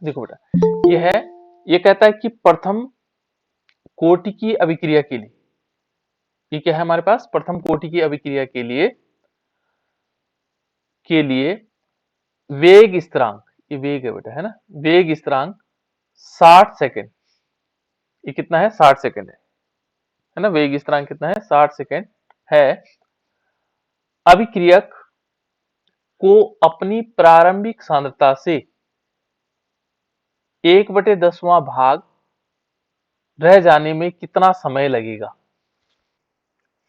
देखो बेटा, ये कहता है कि प्रथम कोटि की अभिक्रिया के लिए, ये क्या है हमारे पास, प्रथम कोटि की अभिक्रिया के लिए वेग स्थिरांक, ये वेग है बेटा, है ना, वेग स्थिरांक 60 सेकेंड, ये कितना है, 60 सेकेंड है ना, वेग स्थिरांक कितना है, 60 सेकेंड है। अभिक्रियक को अपनी प्रारंभिक सांद्रता से 1/10वां भाग रह जाने में कितना समय लगेगा।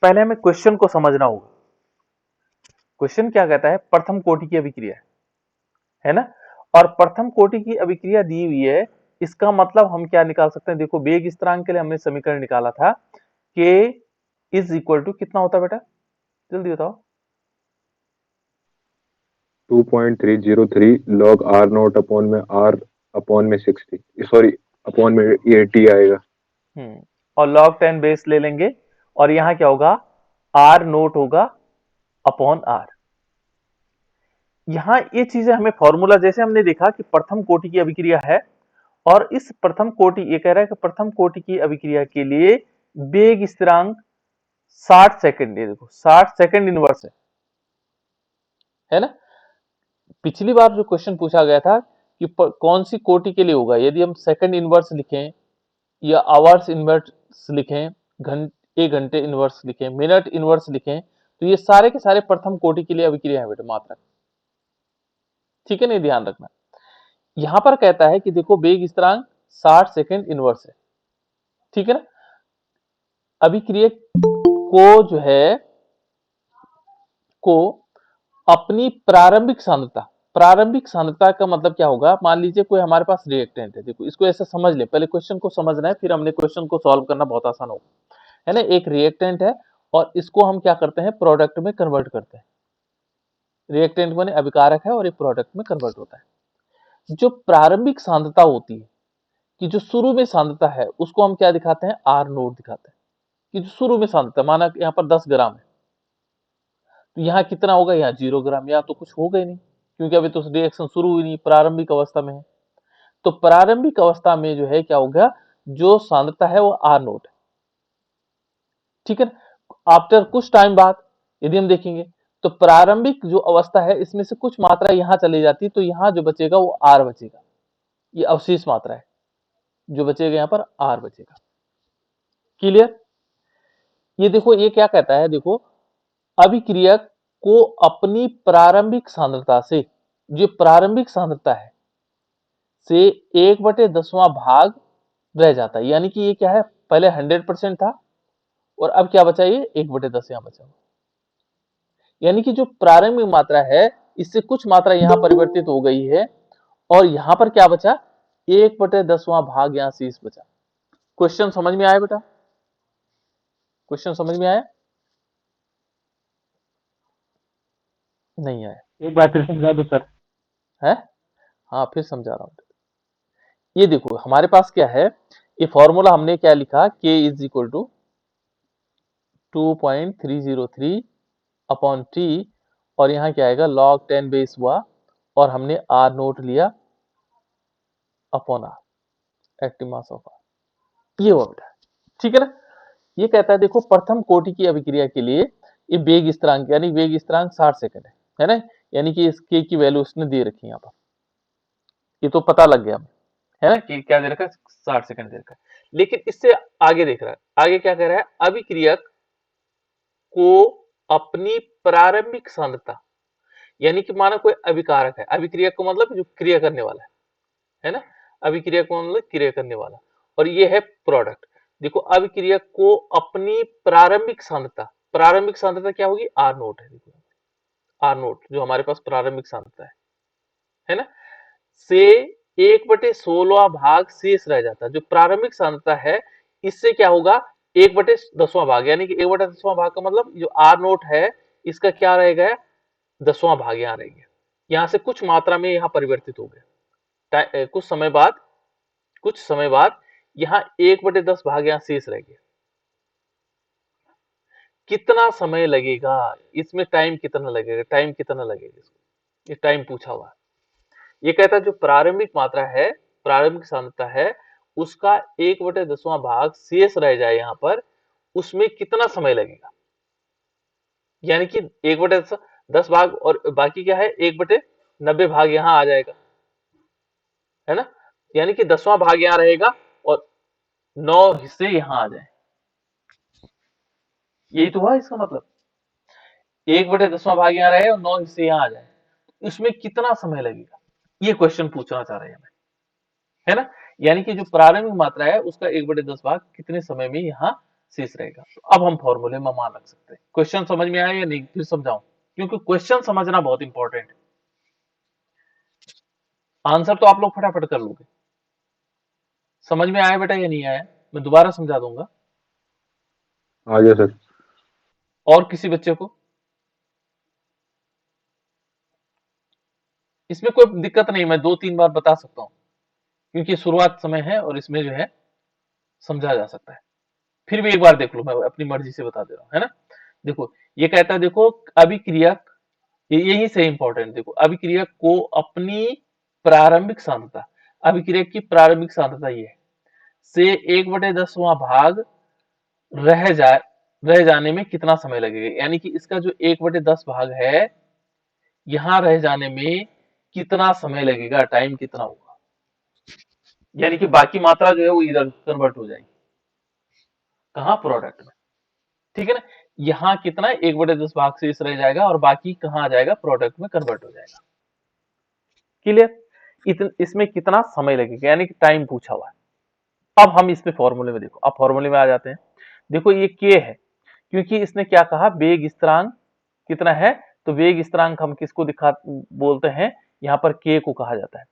पहले हमें क्वेश्चन को समझना होगा। क्वेश्चन क्या कहता है, प्रथम कोटि की अभिक्रिया है ना, और प्रथम कोटि की अभिक्रिया दी हुई है, इसका मतलब हम क्या निकाल सकते हैं, देखो वेग स्थिरांक के लिए हमने समीकरण निकाला था, k इज इक्वल टू कितना होता है बेटा, जल्दी बताओ। 2.303 log r नॉट अपॉन में r अपॉन में 60, सॉरी अपॉन में ये t आएगा। और log 10 बेस ले लेंगे, और यहां क्या होगा, r नोट होगा अपॉन r। यहां ये चीजें हमें फॉर्मूला, जैसे हमने देखा कि प्रथम कोटि की अभिक्रिया है, और इस प्रथम कोटि, ये कह रहा है कि प्रथम कोटि की अभिक्रिया के लिए वेग स्थिरांक 60 सेकेंड, ये देखो 60 सेकेंड इनवर्स है ना। पिछली बार जो क्वेश्चन पूछा गया था कि कौन सी कोटि के लिए होगा, यदि हम सेकंड इनवर्स लिखें या आवर्स इनवर्स लिखें, एक घंटे इनवर्स लिखें, मिनट इनवर्स लिखें, तो ये सारे के सारे प्रथम कोटि के लिए अभिक्रिया है बेटा, मात्रक, ठीक है, नहीं, ध्यान रखना। यहां पर कहता है कि देखो वेग स्थिरांक 60 सेकेंड इनवर्स है, ठीक है ना। अभिक्रिया को जो है, को अपनी प्रारंभिक सांद्रता का मतलब क्या होगा, मान लीजिए कोई हमारे पास रिएक्टेंट है, देखो इसको ऐसे समझ ले, पहले क्वेश्चन को समझना है, फिर हमने क्वेश्चन को सॉल्व करना बहुत आसान होगा, है ना। एक रिएक्टेंट है और इसको हम क्या करते हैं, प्रोडक्ट में कन्वर्ट करते हैं। रिएक्टेंट माने अभिकारक है और ये प्रोडक्ट में कन्वर्ट होता है। जो प्रारंभिक सांद्रता होती है, कि जो शुरू में सांद्रता है, उसको हम क्या दिखाते हैं, आर नोट दिखाते हैं, कि जो शुरू में सांद्रता, माना यहाँ पर 10 ग्राम है, तो यहाँ कितना होगा, यहाँ 0 ग्राम, यहाँ तो कुछ होगा ही नहीं, क्योंकि अभी तो रिएक्शन शुरू हुई नहीं, प्रारंभिक अवस्था में है। तो प्रारंभिक अवस्था में जो है क्या होगा, जो सांद्रता है वो आर नोट है, ठीक है। आफ्टर कुछ टाइम बाद यदि हम देखेंगे, तो प्रारंभिक जो अवस्था है, इसमें से कुछ मात्रा यहां चली जाती है, तो यहां जो बचेगा वो आर बचेगा, ये अवशेष मात्रा है, जो बचेगा यहाँ पर आर बचेगा। क्लियर। ये देखो, ये क्या कहता है, देखो अभिक्रियक को अपनी प्रारंभिक सांद्रता से, जो प्रारंभिक सांद्रता है, से 1/10वां भाग रह जाता है, यानी कि ये क्या है, पहले 100% था और अब क्या बचा, ये 1/10 यहाँ बचा, यानी कि जो प्रारंभिक मात्रा है, इससे कुछ मात्रा यहाँ परिवर्तित हो गई है, और यहाँ पर क्या बचा, 1/10वां भाग यहाँ शेष बचा। क्वेश्चन समझ में आया बेटा, क्वेश्चन समझ में आया, नहीं आया, एक बार फिर समझा दो सर। है, हाँ फिर समझा रहा हूं। ये देखो हमारे पास क्या है, ये फॉर्मूला हमने क्या लिखा, k is equal to 2.303 upon T, और यहाँ क्या आएगा, log 10 बेस हुआ, और हमने r नोट लिया upon r, active mass of r, ये हुआ बेटा, ठीक है ना। ये कहता है देखो प्रथम कोटि की अभिक्रिया के लिए ये वेग स्थिरांक, यानी वेग स्थिरांक 60 सेकंड है ना, यानी कि इस k की वैल्यू उसने दे रखी है यहाँ पर, ये तो पता लग गया, है ना, कि क्या दे रखा है, 60 सेकंड दे रखा है। लेकिन इससे आगे देख रहा है, आगे क्या कह रहा है, अभिक्रियक को अपनी प्रारंभिक सांद्रता, यानी कि माना कोई अभिकारक है, अभिक्रियक को मतलब जो क्रिया करने वाला है ना, अभिक्रियक को मतलब क्रिया करने वाला, और ये है प्रोडक्ट। देखो अभिक्रियक को अपनी प्रारंभिक सांद्रता क्या होगी, आर नोट है, देखो आर नोट जो हमारे पास प्रारंभिक सांद्रता है ना, से 1/16 भाग शेष रह जाता है। जो प्रारंभिक सांद्रता है, इससे क्या होगा, 1/10वां भाग, यानी कि 1/10वां भाग का मतलब जो आर नोट है, इसका क्या रहेगा, 10वां भाग यहाँ रहेगा, यहाँ से कुछ मात्रा में यहाँ परिवर्तित हो गया, कुछ समय बाद यहाँ 1/10 भाग यहाँ शेष रह गया। कितना समय लगेगा, इसमें टाइम कितना लगेगा, इसको ये टाइम पूछा हुआ है। ये कहता है जो प्रारंभिक मात्रा है, प्रारंभिक सांद्रता है उसका 1/10वां भाग शेष रह जाए यहाँ पर, उसमें कितना समय लगेगा। यानी कि 1/10 भाग और बाकी क्या है 1/90 भाग यहाँ आ जाएगा, है ना। यानी कि 10वां भाग यहाँ रहेगा और 9 हिस्से यहाँ आ जाए। यही तो हुआ इसका मतलब, 1/10वां भाग यहाँ रहे और 9 हिस्से यहाँ आ जाए, इसमें कितना समय लगेगा, ये क्वेश्चन पूछना चाह रहे हैं हमें, है ना। यानी कि जो प्रारंभिक मात्रा है उसका 1/10 भाग कितने समय में यहाँ शेष रहेगा। तो अब हम फॉर्मूले में मान रख सकते हैं। क्वेश्चन समझ में आया या नहीं, फिर समझाऊं, क्योंकि क्वेश्चन समझना बहुत इंपॉर्टेंट है। आंसर तो आप लोग फटाफट कर लोगे। समझ में आया बेटा या नहीं आया, मैं दोबारा समझा दूंगा। आ गया सर। और किसी बच्चे को इसमें कोई दिक्कत नहीं, मैं 2-3 बार बता सकता हूं, क्योंकि शुरुआत समय है और इसमें जो है समझा जा सकता है। फिर भी एक बार देख लो, मैं अपनी मर्जी से बता दे रहा हूं, है ना। देखो ये कहता है, देखो अभिक्रिया, यही से इंपॉर्टेंट, देखो अभिक्रिया को अपनी प्रारंभिक सांद्रता, अभिक्रिया की प्रारंभिक सांद्रता ये है से 1/10वां भाग रह जाने में कितना समय लगेगा। यानी कि इसका जो 1/10 भाग है यहां रह जाने में कितना समय लगेगा, टाइम कितना होगा। यानी कि बाकी मात्रा जो है वो इधर कन्वर्ट हो जाएगी, कहां, प्रोडक्ट में, ठीक है ना। यहाँ कितना 1/10 भाग शेष रह जाएगा और बाकी कहाँ आ जाएगा, प्रोडक्ट में कन्वर्ट हो जाएगा। क्लियर। इसमें कितना समय लगेगा, यानी कि टाइम पूछा हुआ है। अब हम इसमें फॉर्मूले में देखो, अब फॉर्मूले में आ जाते हैं। देखो ये के है, क्योंकि इसने क्या कहा, वेग स्थिरांक कितना है, तो वेग स्थिरांक हम किसको दिखा बोलते हैं, यहाँ पर के को कहा जाता है।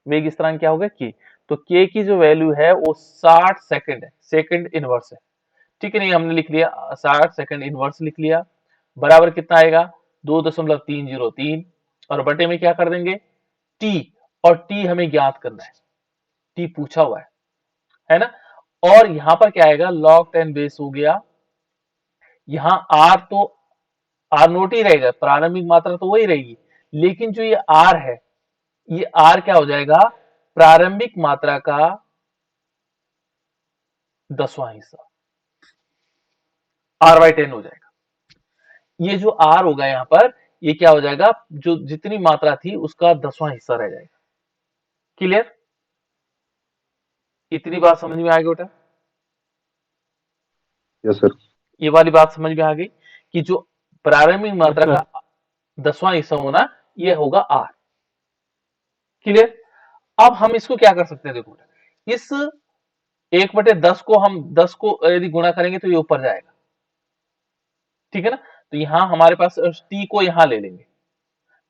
वेग स्थिरांक क्या होगा, के। तो के की जो वैल्यू है वो 60 सेकंड है, सेकंड इनवर्स है, ठीक है। नहीं हमने लिख लिया 60 सेकंड इनवर्स लिख लिया, बराबर कितना आएगा 2.303 और बटे में क्या कर देंगे टी, और टी हमें ज्ञात करना है, टी पूछा हुआ है ना। और यहां पर क्या आएगा, log 10 बेस हो गया, यहां आर तो आर नोट ही रहेगा, प्रारंभिक मात्रा तो वही रहेगी, लेकिन जो ये आर है, ये आर क्या हो जाएगा, प्रारंभिक मात्रा का 10वां हिस्सा, R/10 हो जाएगा। ये जो आर होगा यहाँ पर, ये क्या हो जाएगा, जो जितनी मात्रा थी उसका 10वां हिस्सा रह जाएगा। क्लियर, इतनी बात समझ में आ गई बेटा। Yes sir. ये वाली बात समझ में आ गई कि जो प्रारंभिक मात्रा का 10वां हिस्सा होना, ये होगा आर। क्लियर। अब हम इसको क्या कर सकते हैं, देखो बेटा, इस 1/10 को हम 10 को यदि गुणा करेंगे तो ये ऊपर जाएगा, ठीक है ना। तो यहां हमारे पास टी को यहां ले लेंगे,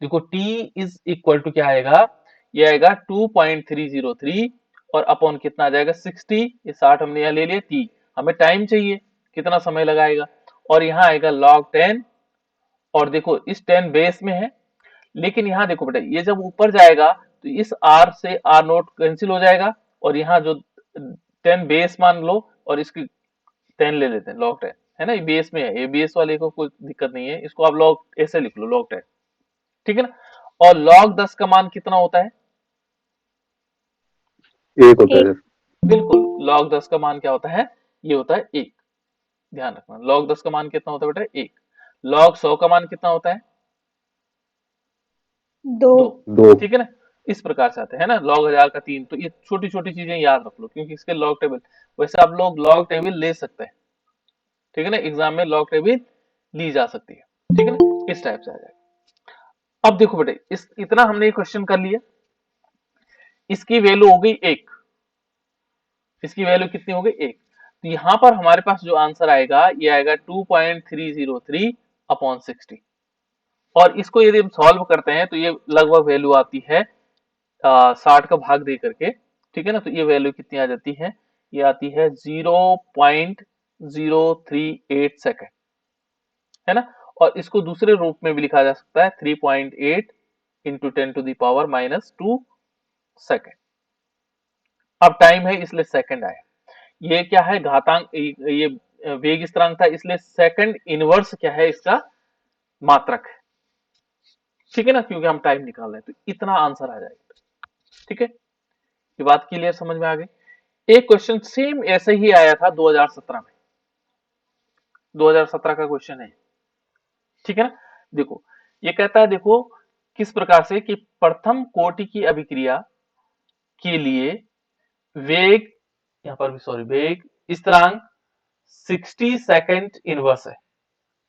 देखो t इज इक्वल टू क्या आएगा, ये आएगा 2.303 और अपॉन कितना आ जाएगा 60, ये 60 हमने यहाँ ले लिया, t हमें टाइम चाहिए कितना समय लगाएगा, और यहाँ आएगा log 10, और देखो इस 10 बेस में है, लेकिन यहाँ देखो बेटा ये जब ऊपर जाएगा तो इस r से r नोट कैंसिल हो जाएगा, और यहाँ जो 10 बेस मान लो और इसकी 10 ले लेते हैं, log 10 है ना, ये बेस में है, ये बेस वाले को कोई दिक्कत नहीं है, इसको आप log ऐसे लिख लो log 10, ठीक है ना। और log 10 का मान कितना होता है, 1 होता है सर। बिल्कुल, log 10 का मान क्या होता है, ये होता है 1। ध्यान रखना, log 10 का मान कितना होता है बेटा 1। log 100 का मान कितना होता है 2, 2। ठीक है ना। इस प्रकार से आते हैं ना, log 1000 का 3, तो ये छोटी छोटी चीजें याद रख लो, क्योंकि इसके log टेबल, वैसे आप लोग log टेबल ले सकते हैं, ठीक है ना, एग्जाम में log टेबल ली जा सकती है, ठीक है ना, इस टाइप से आ जाएगा। अब देखो बेटे इस इतना हमने क्वेश्चन कर लिया, इसकी वैल्यू हो गई 1, इसकी वैल्यू कितनी हो गई 1, तो यहां पर हमारे पास जो आंसर आएगा ये आएगा 2.303 अपॉन 60, और इसको यदि हम सॉल्व करते हैं तो ये लगभग वैल्यू आती है 60 का भाग दे करके, ठीक है ना। तो ये वैल्यू कितनी आ जाती है, ये आती है 0.038 सेकेंड, है ना। और इसको दूसरे रूप में भी लिखा जा सकता है 3.8 इंटू 10⁻⁻2 सेकेंड। अब टाइम है इसलिए सेकंड आया, ये क्या है घातांक, ये वेग स्थिरांक था इसलिए सेकंड इनवर्स क्या है इसका मात्रक है, ठीक है ना, क्योंकि हम टाइम निकाल रहे हैं, तो इतना आंसर आ जाएगा, ठीक है। ये बात क्लियर समझ में आ गई। एक क्वेश्चन सेम ऐसे ही आया था 2017 में, 2017 का क्वेश्चन है, ठीक है ना। देखो ये कहता है, देखो किस प्रकार से कि प्रथम कोटि की अभिक्रिया के लिए वेग, यहाँ पर भी सॉरी, वेग स्थिरांक 60 सेकंड इनवर्स है।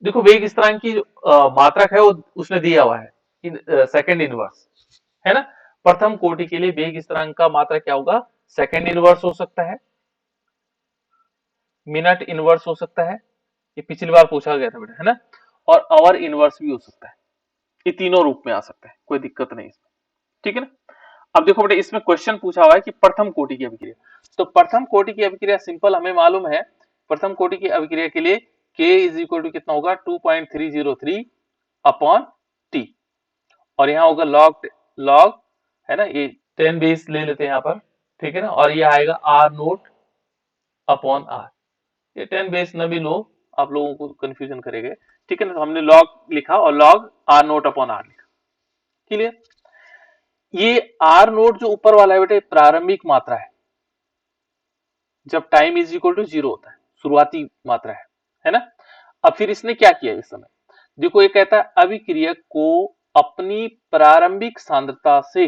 देखो वेग स्थिरांक की जो मात्रक है वो उसने दिया हुआ है, सेकंड इनवर्स, है ना। प्रथम कोटि के लिए वेग स्थिरांक का मात्रक क्या होगा, सेकंड इनवर्स हो सकता है, मिनट इनवर्स हो सकता है, ये पिछली बार पूछा गया था बेटा, है ना। और आवर इनवर्स भी हो सकता है, ये तीनों रूप में आ सकता है, कोई दिक्कत नहीं इसमें, ठीक है ना। अब देखो बेटा इसमें क्वेश्चन पूछा हुआ है कि प्रथम कोटि की अभिक्रिया, तो प्रथम कोटि की अभिक्रिया सिंपल हमें मालूम है, प्रथम कोटि की अभिक्रिया के लिए K इज इक्वल टू कितना होगा 2.303 अपॉन टी, और यहाँ होगा लॉग है ना, ये 10 बेस ले लेते हैं यहाँ पर, ठीक है ना, और ये आएगा आर नोट अपॉन आर, ये 10 बेस न भी लो, आप लोगों को कंफ्यूजन करेंगे, ठीक है ना। तो हमने लॉग लिखा और log R naught upon R लिखा, क्लियर। ये आर नोट जो ऊपर वाला है बेटे प्रारंभिक मात्रा जब टाइम इज इक्वल टू 0 होता है, शुरुआती मात्रा है ना। अब फिर इसने क्या किया इस समय, देखो ये कहता है अभिक्रियक को अपनी प्रारंभिक सांद्रता से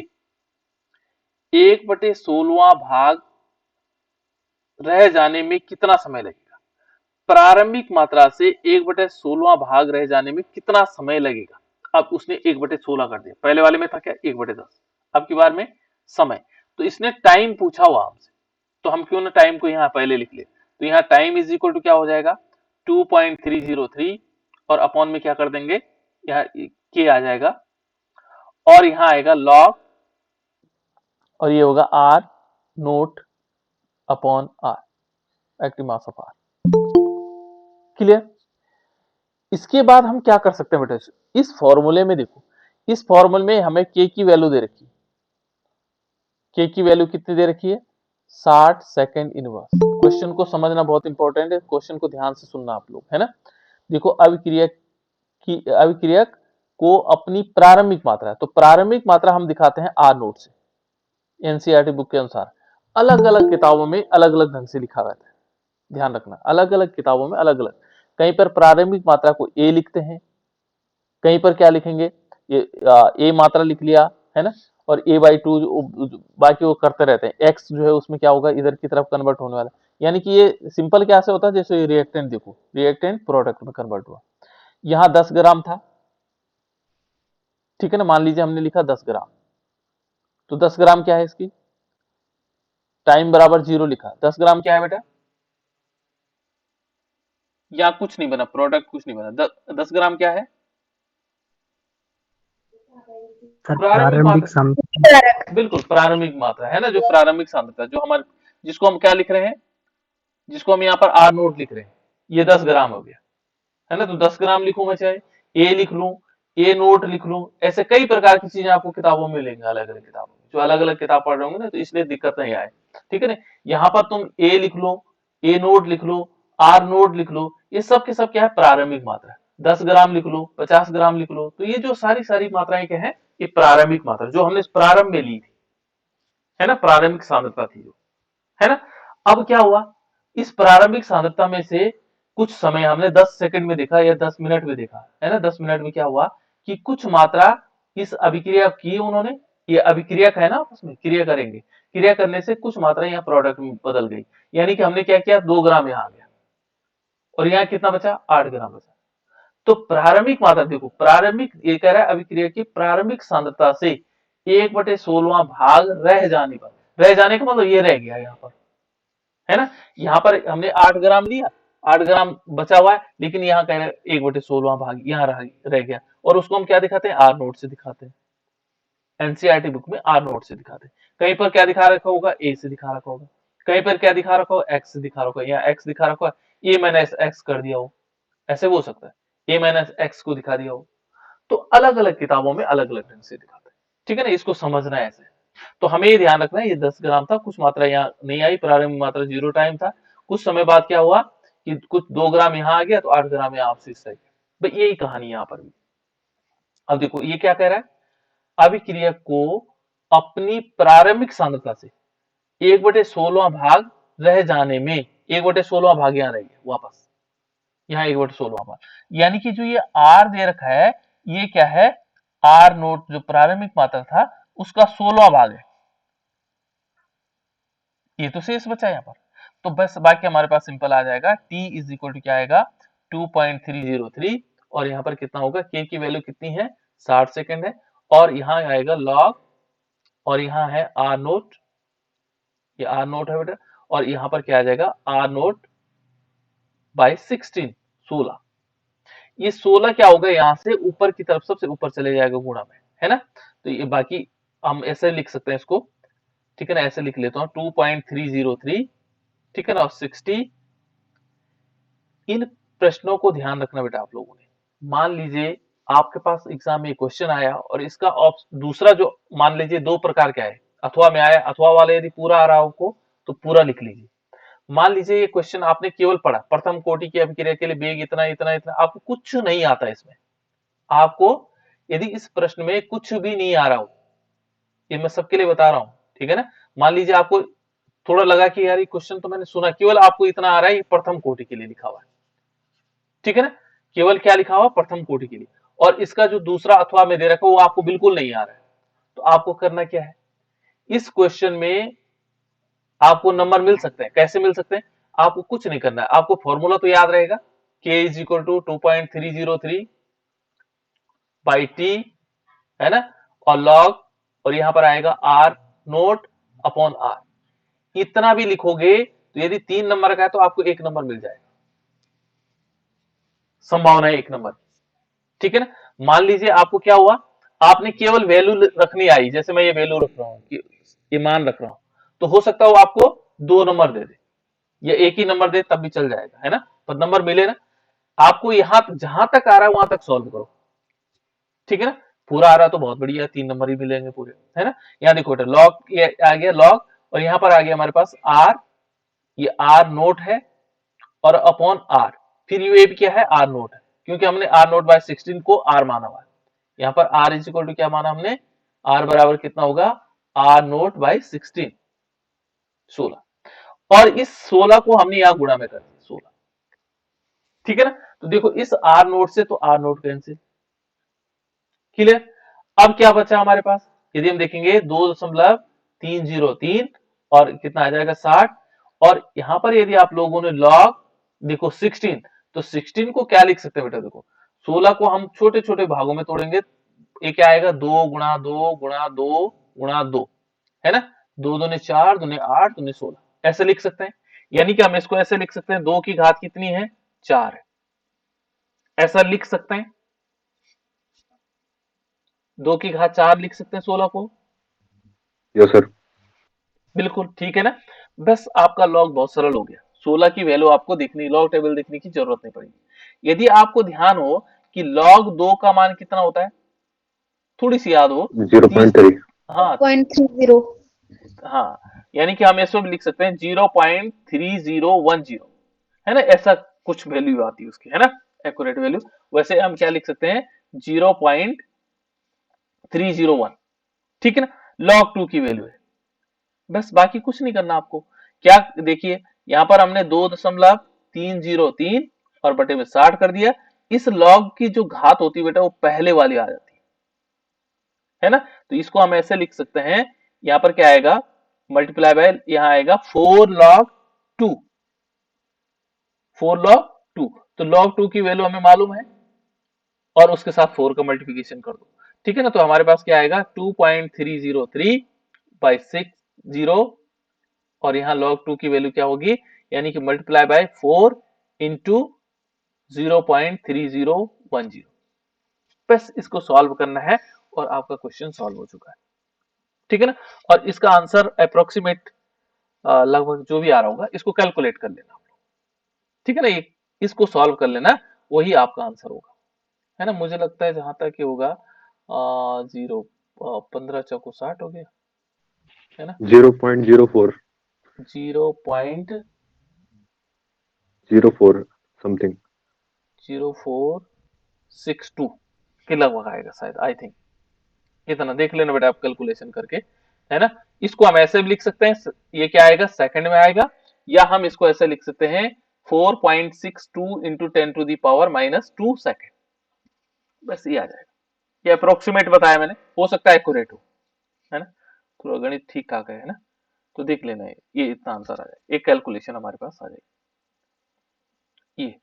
1/16वां भाग रह जाने में कितना समय लगेगा, प्रारंभिक मात्रा से 1/16वां भाग रह जाने में कितना समय लगेगा। अब उसने 1/16 कर दिया, पहले वाले में था क्या 1/10, अब की बार में समय, तो इसने टाइम पूछा हुआ हमसे, तो हम क्यों ना टाइम को यहाँ पहले लिख ले, तो यहाँ टाइम इज इक्वल टू क्या हो जाएगा 2.303, और अपॉन में क्या कर देंगे, यहाँ के आ जाएगा, और यहाँ आएगा लॉग, और ये होगा R naught upon R, active mass of R, clear. इसके बाद हम क्या कर सकते हैं बेटा, इस फॉर्मूले में देखो, इस फॉर्मूले में हमें के की वैल्यू दे रखी है, के की वैल्यू कितनी दे रखी है 60 सेकंड इनवर्स। क्वेश्चन को समझना बहुत इंपॉर्टेंट है, क्वेश्चन को ध्यान से सुनना आप लोग, है ना। देखो अभिक्रियक को अपनी प्रारंभिक मात्रा, तो प्रारंभिक मात्रा हम दिखाते हैं आर नोट से, एनसीईआरटी बुक के अनुसार अलग अलग किताबों में अलग अलग ढंग से लिखा रहता है, ध्यान रखना, अलग अलग किताबों में अलग अलग, कहीं पर प्रारंभिक मात्रा को ए लिखते हैं, कहीं पर क्या लिखेंगे, ये ए मात्रा लिख लिया, है ना, और a/2 बाकी वो करते रहते हैं, x जो है उसमें क्या होगा इधर की तरफ कन्वर्ट होने वाला, यानी कि ये सिंपल क्या से होता है, जैसे रिएक्टेंट देखो, रिएक्टेंट प्रोडक्ट में कन्वर्ट हुआ, यहाँ 10 ग्राम था, ठीक है ना, मान लीजिए हमने लिखा 10 ग्राम, तो 10 ग्राम क्या है इसकी, टाइम बराबर 0 लिखा, 10 ग्राम क्या है बेटा, या कुछ नहीं बना, प्रोडक्ट कुछ नहीं बना, 10 ग्राम क्या है, सर प्रारंभिक प्रारंभिक मात्रा, बिल्कुल प्रारंभिक मात्रा है ना, जो प्रारंभिक सांद्रता जो हमारे, जिसको हम क्या लिख रहे हैं, जिसको हम यहाँ पर आर नोट लिख रहे हैं, ये 10 ग्राम हो गया, है ना। तो 10 ग्राम लिखूंगा, चाहे ए लिख लूं, ए नोट लिख लूं, ऐसे कई प्रकार की चीजें आपको किताबों में मिलेंगी, अलग अलग किताबों में, जो अलग अलग किताब पढ़ रहे होंगे ना, तो इसलिए दिक्कत नहीं आए, ठीक है ना। यहाँ पर तुम ए लिख लो, ए नोट लिख लो, आर नोट लिख लो, ये सब के सब क्या है प्रारंभिक मात्रा, 10 ग्राम लिख लो, 50 ग्राम लिख लो, तो ये जो सारी सारी मात्राएं क्या है, ये प्रारंभिक मात्रा जो हमने प्रारंभ में ली थी, है ना, प्रारंभिक सांद्रता थी जो, है ना। अब क्या हुआ, इस प्रारंभिक सांद्रता में से कुछ समय हमने 10 सेकंड में देखा या 10 मिनट में देखा, है ना, 10 मिनट में क्या हुआ कि कुछ मात्रा इस अभिक्रिया की उन्होंने, ये अभिक्रिया है ना, आपस में क्रिया करेंगे, क्रिया करने से कुछ मात्रा यहाँ प्रोडक्ट में बदल गई, यानी कि हमने क्या किया 2 ग्राम यहाँ आ गया, और यहाँ कितना बचा 8 ग्राम बचा। तो प्रारंभिक मात्रा देखो, प्रारंभिक ये कह रहा है अभिक्रिया की प्रारंभिक सांद्रता से 1/16वां भाग रह जाने पर, रह जाने का मतलब ये रह गया यहाँ पर, है ना, यहाँ पर हमने 8 ग्राम लिया, 8 ग्राम बचा हुआ है, लेकिन यहाँ कह रहे हैं 1/16वां भाग यहाँ रह गया, और उसको हम क्या दिखाते हैं आर नोट से दिखाते हैं, एनसीईआरटी बुक में आर नोट से दिखाते हैं, कहीं पर क्या दिखा रखा होगा ए से दिखा रखा होगा, कहीं पर क्या दिखा रखा होगा एक्स से दिखा रखा होगा, यहाँ एक्स दिखा रखा होगा, ए मैंने एक्स कर दिया हो, ऐसे हो सकता है ए मैंने एक्स को दिखा दिया हो, तो अलग अलग किताबों में अलग अलग ढंग से दिखाते हैं, ठीक है ना, इसको समझना है ऐसे। तो हमें ये ध्यान रखना है, ये 10 ग्राम था, कुछ मात्रा यहाँ नहीं आई, प्रारंभिक मात्रा 0 टाइम था, कुछ समय बाद क्या हुआ कि कुछ 2 ग्राम यहाँ आ गया, तो 8 ग्राम यहाँ अवशिष्ट रह गया, भाई यही कहानी यहाँ पर भी। अब देखो ये क्या कह रहा है, अभिक्रियक को अपनी प्रारंभिक सांद्रता से, 1/16 भाग रह जाने में, 1/16 भाग यहाँ रह गया वापस, यहाँ 1/16 भाग, यानी कि जो ये आर दे रखा है ये क्या है, आर नोट जो प्रारंभिक मात्रा था उसका 16वां भाग है, ये तो शेष बचा यहाँ पर। तो बस बाकी हमारे पास सिंपल आ जाएगा, t इज इक्वल टू क्या आएगा 2.303, और यहाँ पर कितना होगा, k की वैल्यू कितनी है 60 सेकंड है, और यहाँ आएगा लॉग, और यहाँ है आर नोट, ये आर नोट है बेटा, और यहाँ पर क्या आ जाएगा आर नोट बाई 16, 16, ये 16 क्या होगा, यहाँ से ऊपर की तरफ सबसे ऊपर चले जाएगा गुणा में, है ना। तो ये बाकी हम ऐसे लिख सकते हैं इसको, ठीक है ना, ऐसे लिख लेता हूँ 2.303, ठीक है ना, और 60। इन प्रश्नों को ध्यान रखना बेटा आप लोगों ने, मान लीजिए आपके पास एग्जाम में क्वेश्चन आया और इसका दूसरा जो, मान लीजिए दो प्रकार के आए, अथवा में आया, अथवा वाले यदि पूरा आ रहा हो आपको तो पूरा लिख लीजिए। मान लीजिए ये क्वेश्चन आपने केवल पढ़ा, प्रथम कोटि की अभिक्रिया के लिए वेग इतना इतना इतना, आपको कुछ नहीं आता इसमें, आपको यदि इस प्रश्न में कुछ भी नहीं आ रहा हो, ये मैं सबके लिए बता रहा हूं, ठीक है ना। मान लीजिए आपको थोड़ा लगा कि यार ये क्वेश्चन तो मैंने सुना, केवल आपको इतना आ रहा है, ये प्रथम कोटि के लिए लिखा हुआ है, ठीक है ना, केवल क्या लिखा हुआ प्रथम कोटि के लिए, और इसका जो दूसरा अथवा में दे रखा वो आपको बिल्कुल नहीं आ रहा है, तो आपको करना क्या है, इस क्वेश्चन में आपको नंबर मिल सकते हैं, कैसे मिल सकते हैं, आपको कुछ नहीं करना है, आपको फॉर्मूला तो याद रहेगा, k is equal to 2.303 by T, है ना, और लॉग, और यहां पर आएगा आर नोट अपॉन आर, इतना भी लिखोगे तो यदि 3 नंबर का है तो आपको 1 नंबर मिल जाएगा, संभावना है 1 नंबर, ठीक है ना। मान लीजिए आपको क्या हुआ, आपने केवल वैल्यू रखनी आई, जैसे मैं ये वैल्यू रख रहा हूं, ये मान रख रहा हूं, तो हो सकता है वो आपको 2 नंबर दे दे या 1 ही नंबर दे, तब भी चल जाएगा, है ना, पर नंबर मिले ना। आपको यहां जहां तक आ रहा है वहां तक सॉल्व करो, ठीक है ना, पूरा आ रहा तो बहुत बढ़िया, 3 नंबर ही मिलेंगे पूरे, है ना। यहाँ देखो बेटा लॉग, ये आ गया लॉग, और यहाँ पर आ गया हमारे पास आर, ये आर नोट है, और अपॉन आर, फिर ये भी क्या है आर नोट है, क्योंकि हमने आर नोट बाय 16 को आर माना हुआ है, यहाँ पर आर इज इक्वल टू क्या माना हमने, आर बराबर कितना होगा, आर नोट बाई 16, 16, और इस 16 को हमने यहाँ गुणा में कर दिया 16, ठीक है ना। तो देखो इस आर नोट से तो आर नोट कैंसिल, क्लियर। अब क्या बचा हमारे पास, यदि हम देखेंगे 2.303 और कितना आ जाएगा 60, और यहां पर यदि आप लोगों ने लॉग देखो 16, तो 16 को क्या लिख सकते हैं बेटा, देखो 16 को हम छोटे छोटे भागों में तोड़ेंगे, ये क्या आएगा 2 गुणा 2 गुणा 2 गुणा 2, है ना, 2 दूने 4 दूने 8 दूने 16, ऐसे लिख सकते हैं, यानी कि हम इसको ऐसे लिख सकते हैं 2 की घात कितनी है 4 है, ऐसा लिख सकते हैं, 2 की घात 4 लिख सकते हैं 16 को, यस सर। बिल्कुल ठीक है ना। बस आपका लॉग बहुत सरल हो गया, 16 की वैल्यू आपको देखनी, लॉग टेबल देखने की जरूरत नहीं पड़ेगी। यदि आपको ध्यान हो कि लॉग 2 का मान कितना होता है, थोड़ी सी याद हो, 30, 0.3। हाँ 0.30। हाँ, यानी कि हम इसमें भी लिख सकते हैं 0.3010, है ना, ऐसा कुछ वैल्यू आती है उसकी, है ना, एक्यूरेट वैल्यू। वैसे हम क्या लिख सकते हैं 0.301, ठीक है ना, लॉग 2 की वैल्यू है, बस बाकी कुछ नहीं करना आपको। क्या देखिए यहां पर हमने 2.303 और बटे में 60 कर दिया, इस लॉग की जो घात होती है बेटा वो पहले वाली आ जाती है ना, तो इसको हम ऐसे लिख सकते हैं, यहां पर क्या आएगा मल्टीप्लाई बाय, यहां आएगा 4 log 2, 4 log 2, तो log 2 की वैल्यू हमें मालूम है, और उसके साथ 4 का मल्टीप्लीकेशन कर दो, ठीक है ना, तो हमारे पास क्या आएगा 2.303 बाई 60, और यहाँ log 2 की वैल्यू क्या होगी, यानी कि मल्टीप्लाई बाय 4 इंटू 0.3010, बस इसको सॉल्व करना है और आपका क्वेश्चन सॉल्व हो चुका है, ठीक है ना। और इसका आंसर अप्रोक्सीमेट लगभग जो भी आ रहा होगा इसको कैलकुलेट कर लेना, ठीक है ना, ये इसको सॉल्व कर लेना, वही आपका आंसर होगा, है ना। मुझे लगता है जहां तक ये होगा 15 चौको 60 हो गया, है ना, 0.04, 0.04 समथिंग। 62 के लगभग आएगा शायद, आई थिंक, इतना देख लेना बेटा आप कैलकुलेशन करके, है ना। इसको हम ऐसे भी लिख सकते हैं, ये क्या आएगा सेकंड में आएगा, या हम इसको ऐसे लिख सकते हैं 4.62 इंटू 10⁻⁻² सेकेंड, बस ये आ जाएगा। ये अप्रोक्सीमेट बताया मैंने, हो सकता है एक्यूरेट हो, है ना। थोड़ा गणित ठीक ठाक है ना, तो देख लेना ये इतना आंसर आ जाए, एक कैलकुलेशन हमारे पास आ जाएगी, ये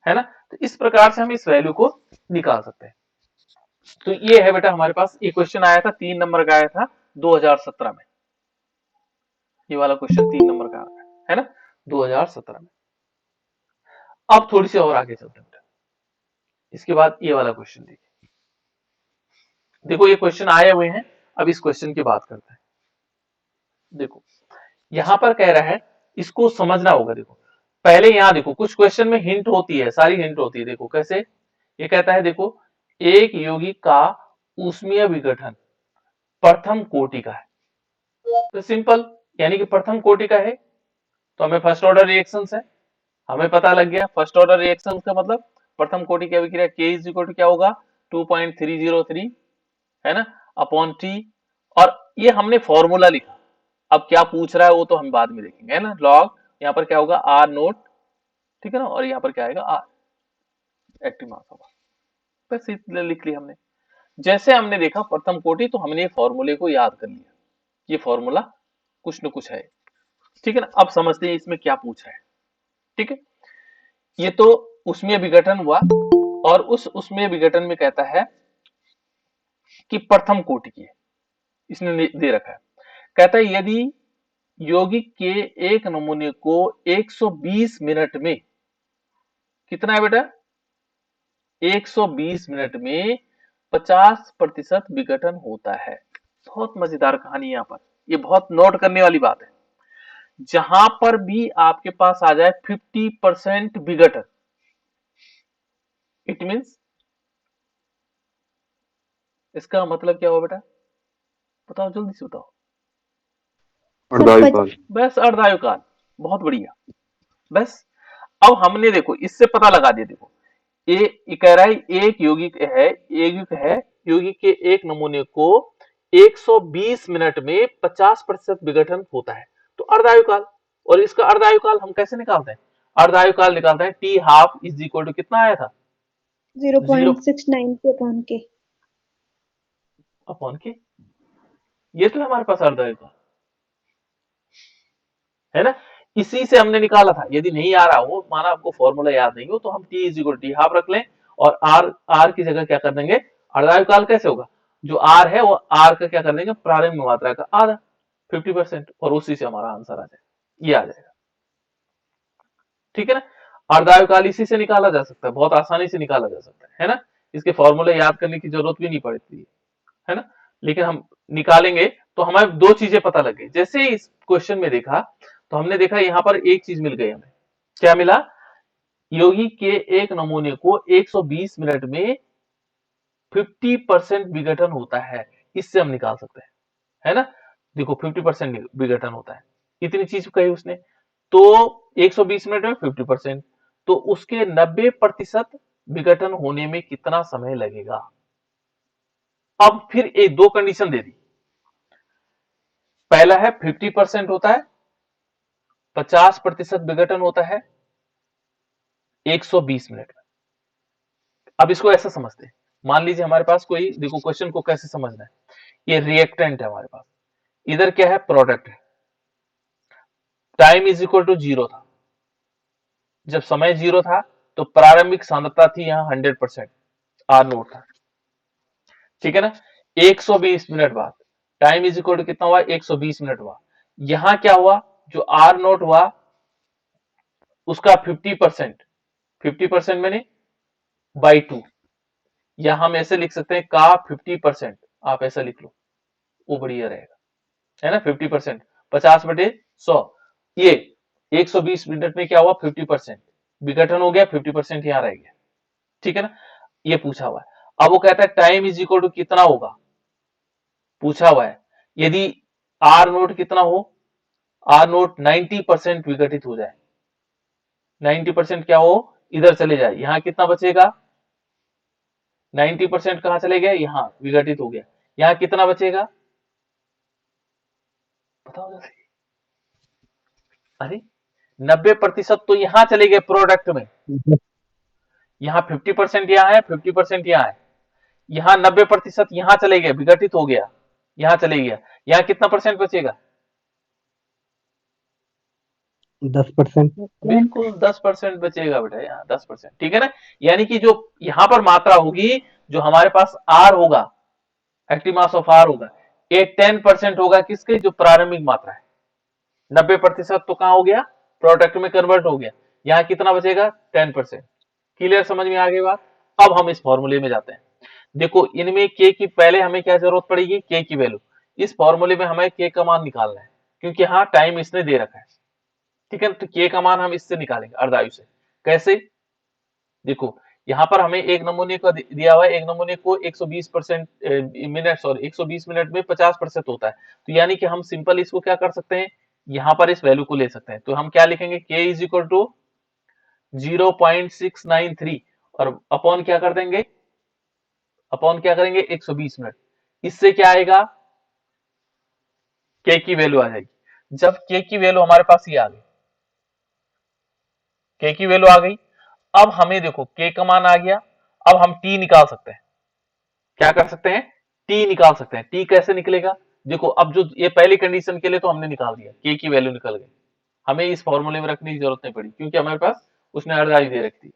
है ना। तो इस प्रकार से हम इस वैल्यू को निकाल सकते हैं। तो ये है बेटा हमारे पास, ये क्वेश्चन आया था 3 नंबर का, आया था 2017 में, ये वाला क्वेश्चन 3 नंबर का है ना, 2017 में। अब थोड़ी सी और आगे चलते हैं बेटा, इसके बाद ये वाला क्वेश्चन देखिए, देखो ये क्वेश्चन आए हुए हैं, अब इस क्वेश्चन की बात करते हैं। देखो यहां पर कह रहा है, इसको समझना होगा। देखो पहले यहां देखो, कुछ क्वेश्चन में हिंट होती है, सारी हिंट होती है। देखो कैसे, ये कहता है देखो, एक यौगिक का ऊष्मीय विघटन प्रथम कोटि का है, तो सिंपल, यानी कि प्रथम कोटि का है, तो हमें फर्स्ट ऑर्डर रिएक्शंस है, हमें पता लग गया फर्स्ट ऑर्डर रिएक्शंस का मतलब प्रथम कोटि की अभिक्रिया K इज इक्वल टू क्या होगा 2.303, है ना, अपॉन T। और ये हमने फॉर्मूला लिखा, अब क्या पूछ रहा है वो तो हम बाद में देखेंगे, है ना। लॉग यहाँ पर क्या होगा R नोट, ठीक है ना, और यहाँ पर क्या आएगा R एक्टिव मास होगा, बस इतना लिख लिया हमने। जैसे हमने देखा प्रथम कोटि, तो हमने फॉर्मूले को याद कर लिया, ये फॉर्मूला कुछ न कुछ है, ठीक है ना। अब समझते हैं इसमें क्या पूछा है, ठीक है। ये तो उसमें विघटन हुआ, और उस उसमें विघटन में कहता है कि प्रथम कोटि की है, इसने दे रखा है। कहता है यदि यौगिक के एक नमूने को 120 मिनट में, कितना है बेटा 120 मिनट में 50% विघटन होता है। बहुत मजेदार कहानी यहाँ पर, ये बहुत नोट करने वाली बात है। जहां पर भी आपके पास आ जाए 50% विघटन, इट मीन्स, इसका मतलब क्या हुआ बेटा, बताओ जल्दी से बताओ। अर्धायुकाल। बस अर्धायुकाल, बहुत बढ़िया। बस अब हमने देखो इससे पता लगा दिया, देखो ये कह रहा है एक यौगिक है, यौगिक के एक नमूने को 120 मिनट में 50% विघटन होता है, तो अर्धायुकाल। और इसका अर्धायुकाल हम कैसे निकालते हैं, अर्धायुकाल निकालते हैं T half is equal to कितना आया था 0.69 अपॉन के, अपॉन के, ये तो हमारे पास अर्धायुकाल है ना। इसी से हमने निकाला था, यदि नहीं आ रहा हो, माना आपको फॉर्मूला याद नहीं हो, तो हम T is equal T half रख लें, और आर की जगह क्या कर देंगे, अर्धायुकाल कैसे होगा, जो आर है वो आर का क्या कर देंगे प्रारंभिक मात्रा का आधा 50%, और उसी से हमारा आंसर आ जाएगा, ये आ जाएगा, ठीक है ना। अर्धायुकाल इसी से निकाला जा सकता है, बहुत आसानी से निकाला जा सकता है ना। इसके फॉर्मूले याद करने की जरूरत भी नहीं पड़ती है ना, लेकिन हम निकालेंगे तो हमें दो चीजें पता लग गई। जैसे इस क्वेश्चन में देखा, तो हमने देखा यहाँ पर एक चीज मिल गई हमें, क्या मिला, यौगिक के एक नमूने को 120 मिनट में 50% विघटन होता है, इससे हम निकाल सकते हैं, है ना। देखो 50% विघटन होता है, इतनी चीज कही उसने, तो 120 मिनट में 50%, तो उसके 90% विघटन होने में कितना समय लगेगा। अब फिर एक दो कंडीशन दे दी, पहला है 50% होता है, 50% विघटन होता है 120 मिनट में। अब इसको ऐसा समझते हैं, मान लीजिए हमारे पास कोई, देखो क्वेश्चन को कैसे समझना है, ये रिएक्टेंट है हमारे पास, इधर क्या है प्रोडक्ट है, टाइम इज इक्वल टू 0 था, जब समय 0 था तो प्रारंभिक सांद्रता थी यहाँ 100%, आर नोट था, ठीक है ना। 120 मिनट बाद टाइम इज इक्वल टू कितना हुआ 120 मिनट हुआ, यहां क्या हुआ, जो आर नोट हुआ उसका 50% मैंने बाई 2, या हम ऐसे लिख सकते हैं का 50%, आप ऐसा लिख लो, वो बढ़िया रहेगा, है ना। 50% 50/100, ये 120 मिनट में क्या हुआ 50% विघटन हो गया, 50% यहां रह गया, ठीक है ना। ये पूछा हुआ है, अब वो कहता है टाइम इज इक्वल टू कितना होगा, पूछा हुआ है, यदि आर नोट कितना हो, आर नोट 90% विघटित हो जाए, 90% क्या हो इधर चले जाए, यहां कितना बचेगा 90% कहां चले गए, यहां विघटित हो गया, यहां कितना बचेगा बताओ जल्दी। अरे 90% तो यहां चले गए प्रोडक्ट में, यहाँ 50% यहाँ है, 50% यहाँ है, यहाँ 90% यहाँ चले गए, विघटित हो गया, यहाँ चले गया, यहाँ कितना परसेंट बचेगा? 10%। बिल्कुल 10% बचेगा बेटा, यहाँ 10%, ठीक है ना। यानी कि जो यहाँ पर मात्रा होगी, जो हमारे पास आर होगा, एक्टिव मास ऑफ आर होगा, ये 10% होगा किसके, जो प्रारंभिक मात्रा है। 90% तो कहां हो गया, प्रोडक्ट में कन्वर्ट हो गया, यहाँ कितना बचेगा, 10%। क्लियर, समझ में आ गई बात। अब हम इस फॉर्मूले में जाते हैं। देखो इनमें के की पहले हमें क्या जरूरत पड़ेगी, के की वैल्यू। इस फॉर्मूले में हमें के का मान निकालना है, क्योंकि यहाँ टाइम इसने दे रखा है, ठीक है। तो के का मान हम इससे निकालेंगे, अर्धायु से। कैसे, देखो यहाँ पर हमें एक नमूने को दिया हुआ है, एक नमूने को 120% मिनट, सॉरी 120 मिनट में 50% होता है। तो यानी कि हम सिंपल इसको क्या कर सकते हैं, यहाँ पर इस वैल्यू को ले सकते हैं। तो हम क्या लिखेंगे, के इज इक्वल टू 0.693 और अपॉन क्या कर देंगे, अपॉन क्या करेंगे 120 मिनट। इससे क्या आएगा, के की वैल्यू आ जाएगी। जब के की वैल्यू हमारे पास ये आ गई, के की वैल्यू आ गई, अब हमें देखो के का मान आ गया, अब हम टी निकाल सकते हैं। क्या कर सकते हैं, टी निकाल सकते हैं। टी कैसे निकलेगा, देखो अब जो ये पहली कंडीशन के लिए तो हमने निकाल दिया, के की वैल्यू निकल गई, हमें इस फॉर्मूले में रखने की जरूरत नहीं पड़ी, क्योंकि हमारे पास उसने अर्धायु दे रखी थी।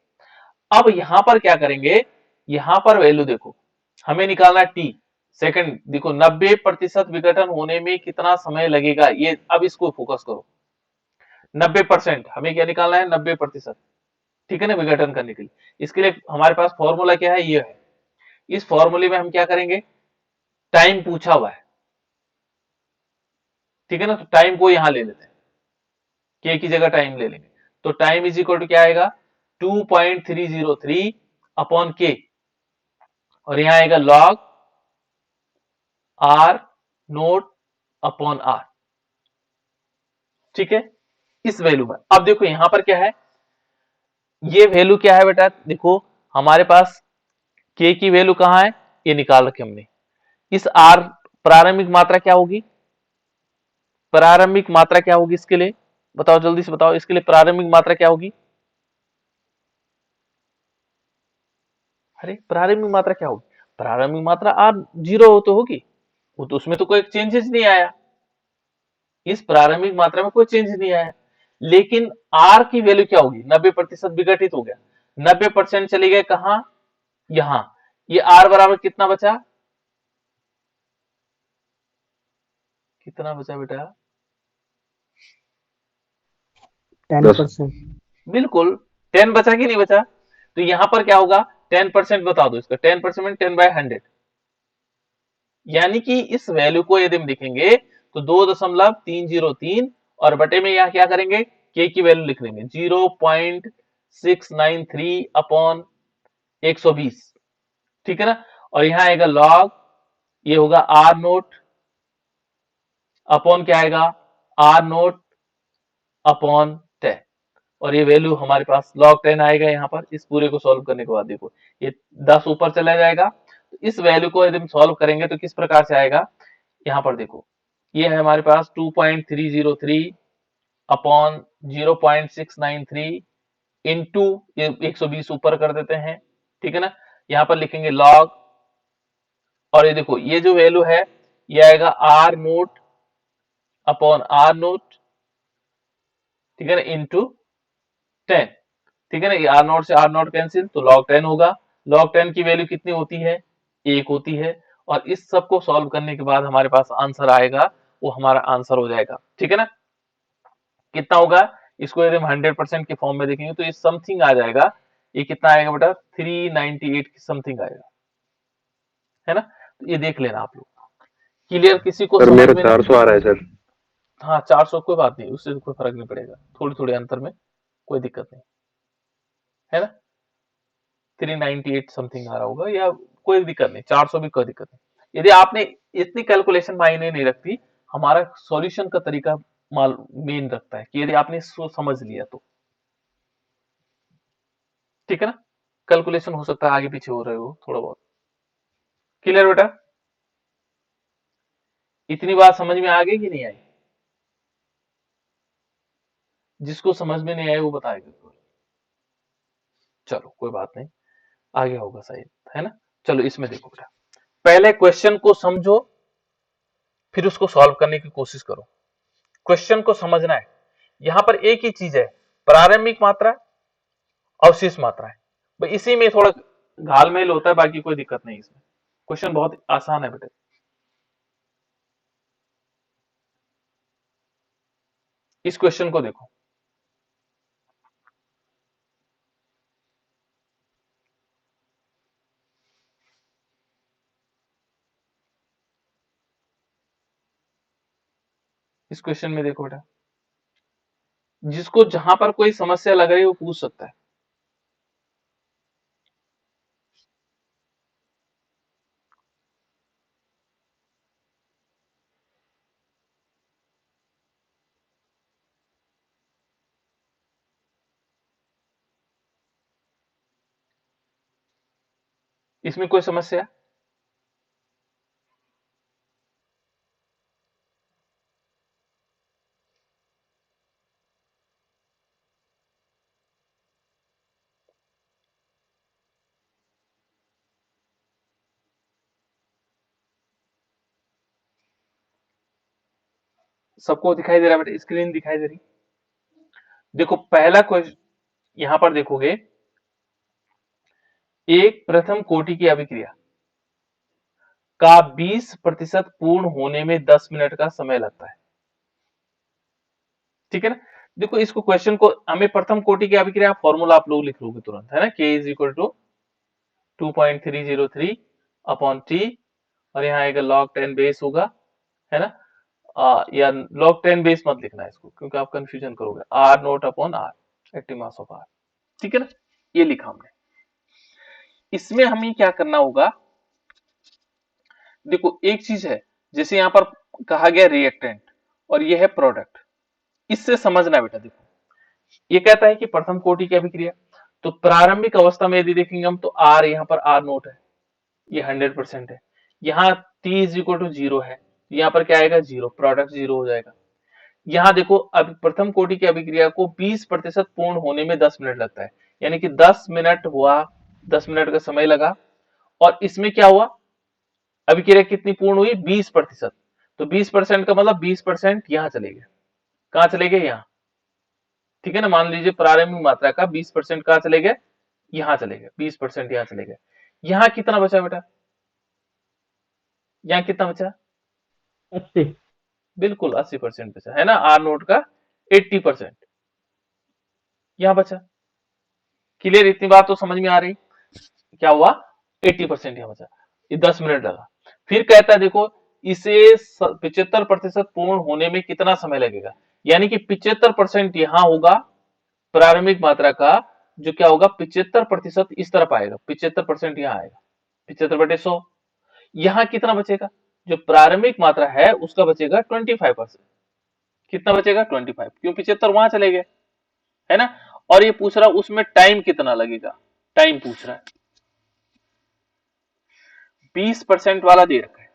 अब यहां पर क्या करेंगे, यहां पर वैल्यू देखो, हमें निकालना है टी सेकंड। देखो 90% विघटन होने में कितना समय लगेगा, ये अब इसको फोकस करो। 90% हमें क्या निकालना है, 90%, ठीक है ना, विघटन करने के लिए। इसके लिए हमारे पास फॉर्मूला क्या है, ये है। इस फॉर्मूले में हम क्या करेंगे, टाइम पूछा हुआ है, ठीक है ना, तो टाइम को यहां ले लेते हैं, के की जगह टाइम ले लेंगे। तो टाइम इज इक्वल टू क्या आएगा, 2.303 अपॉन के, और यहां आएगा log R naught upon R, ठीक है, इस वैल्यू में। अब देखो यहां पर क्या है, ये वैल्यू क्या है बेटा, देखो हमारे पास के की वैल्यू कहां है, ये निकाल रखे हमने। इस आर प्रारंभिक मात्रा क्या होगी, प्रारंभिक मात्रा क्या होगी इसके लिए, बताओ जल्दी से बताओ, इसके लिए प्रारंभिक मात्रा क्या होगी। अरे प्रारंभिक मात्रा क्या होगी, प्रारंभिक मात्रा आर जीरो तो होगी, वो तो उसमें तो कोई चेंजेस नहीं आया, इस प्रारंभिक मात्रा में कोई चेंज नहीं आया। लेकिन आर की वैल्यू क्या होगी, 90% विघटित हो गया, 90% चले गए कहां, यहां, ये आर बराबर कितना बचा, कितना बचा बेटा, 10%। बिल्कुल 10 बचा कि नहीं बचा। तो यहां पर क्या होगा, 10% बता दो इसका, 10% 10/100, यानी कि इस वैल्यू को यदि हम देखेंगे तो 2.303 और बटे में यहां क्या करेंगे, के की वैल्यू लिख लेंगे 0.693 अपॉन 120, ठीक है ना। और यहां आएगा लॉग, ये होगा आर नोट अपॉन क्या आएगा, आर नोट अपॉन 10, और ये वैल्यू हमारे पास log 10 आएगा। यहाँ पर इस पूरे को सॉल्व करने के बाद देखो ये 10 ऊपर चला जाएगा, तो इस वैल्यू को यदि हम सॉल्व करेंगे तो किस प्रकार से आएगा, यहाँ पर देखो ये है हमारे पास 2.303 अपॉन 0.693 इंटू 120 ऊपर कर देते हैं, ठीक है ना। यहाँ पर लिखेंगे log, और ये देखो ये जो वैल्यू है ये आएगा R naught upon R naught, ठीक है ना, इंटू 10, ठीक है ना। ये आर नॉट से आर नॉट कैंसिल, तो log 10 होगा। log 10 की वैल्यू कितनी होती है, 1 होती है। और इस सब को सॉल्व करने के बाद हमारे पास आंसर आएगा, वो हमारा आंसर हो जाएगा, ठीक है ना। कितना होगा, इसको यदि हम 100% के फॉर्म में देखेंगे तो ये समथिंग आ जाएगा, ये कितना आएगा बेटा, 398 की समथिंग आएगा, है ना। तो ये देख लेना आप लोग, क्लियर, किसी को सर समझ मेरा में 400 आ रहा है सर। हाँ 400 कोई बात नहीं, उससे कोई फर्क नहीं पड़ेगा, थोड़ी थोड़ी अंतर में कोई दिक्कत नहीं, है ना। 398 समथिंग आ रहा होगा, या कोई दिक्कत नहीं, 400 भी कोई दिक्कत नहीं। यदि आपने इतनी कैलकुलेशन मायने नहीं रखती, हमारा सॉल्यूशन का तरीका मेन रखता है कि यदि आपने इसको समझ लिया तो, ठीक है ना। कैलकुलेशन हो सकता है आगे पीछे हो रहे हो थोड़ा बहुत। क्लियर बेटा, इतनी बात समझ में आ गई कि नहीं आई। जिसको समझ में नहीं आए वो बताएगा। चलो कोई बात नहीं, आगे होगा शायद, है ना। चलो इसमें देखो बेटा, पहले क्वेश्चन को समझो, फिर उसको सॉल्व करने की कोशिश करो। क्वेश्चन को समझना है। यहां पर एक ही चीज है, प्रारंभिक मात्रा, अवशिष्ट मात्रा है। भाई इसी में थोड़ा घालमेल होता है, बाकी कोई दिक्कत नहीं इसमें। क्वेश्चन बहुत आसान है बेटे। इस क्वेश्चन को देखो, इस क्वेश्चन में देखो बेटा, जिसको जहां पर कोई समस्या लग रही है वो पूछ सकता है। इसमें कोई समस्या है? सबको दिखाई दे रहा है बेटा, स्क्रीन दिखाई दे रही? देखो पहला क्वेश्चन यहां पर देखोगे, एक प्रथम कोटि की अभिक्रिया का 20% पूर्ण होने में 10 मिनट का समय लगता है। ठीक है ना। देखो इसको क्वेश्चन को, हमें प्रथम कोटि की अभिक्रिया फॉर्मूला आप लोग लिख लोगे तुरंत, है ना। K is equal to 2.303 upon T, और यहाँ आएगा log 10 बेस होगा, है ना। या log 10 बेस मत लिखना है इसको, क्योंकि आप कंफ्यूजन करोगे। R naught upon R, active mass of R। ठीक है ना, ये लिखा हमने। इसमें हमें क्या करना होगा, देखो एक चीज है, जैसे यहाँ पर कहा गया रिएक्टेंट और ये है प्रोडक्ट, इससे समझना बेटा। देखो ये कहता है कि प्रथम कोटि की अभिक्रिया, तो प्रारंभिक अवस्था में यदि देखेंगे हम, तो R यहाँ पर R नोट है, ये 100% है। यहाँ T इज इक्वल टू 0 है, यहाँ पर क्या आएगा 0, प्रोडक्ट 0 हो जाएगा। यहाँ देखो अब प्रथम कोटि की अभिक्रिया को 20% पूर्ण होने में 10 मिनट लगता है, यानी कि 10 मिनट हुआ, 10 मिनट का समय लगा। और इसमें क्या हुआ, अभिक्रिया कितनी पूर्ण हुई, 20%। तो 20% का मतलब 20% यहाँ चले गए, कहाँ चले गए, यहाँ। ठीक है ना, मान लीजिए प्रारंभिक मात्रा का 20% कहाँ चले गए, यहाँ चले गए, 20% यहाँ चले गए। यहाँ कितना बचा बेटा, यहाँ कितना बचा, 80। बिल्कुल 80% बचा, है ना। आर नोट का 80% यहाँ बचा। क्लियर, इतनी बात तो समझ में आ रही। क्या हुआ, 80% यहाँ बचा, ये 10 मिनट लगा। फिर कहता है देखो, इसे 75% पूर्ण होने में कितना समय लगेगा, यानी कि 75% यहाँ होगा प्रारंभिक मात्रा का, जो क्या होगा 75% इस तरफ आएगा, 75% यहाँ आएगा, 75/100। यहाँ कितना बचेगा, जो प्रारंभिक मात्रा है उसका बचेगा 25%। कितना बचेगा, 25, क्यों 75 वहां चले गए, है ना। और ये पूछ रहा उसमें टाइम कितना लगेगा, टाइम पूछ रहा है। 20% वाला दे रखा है,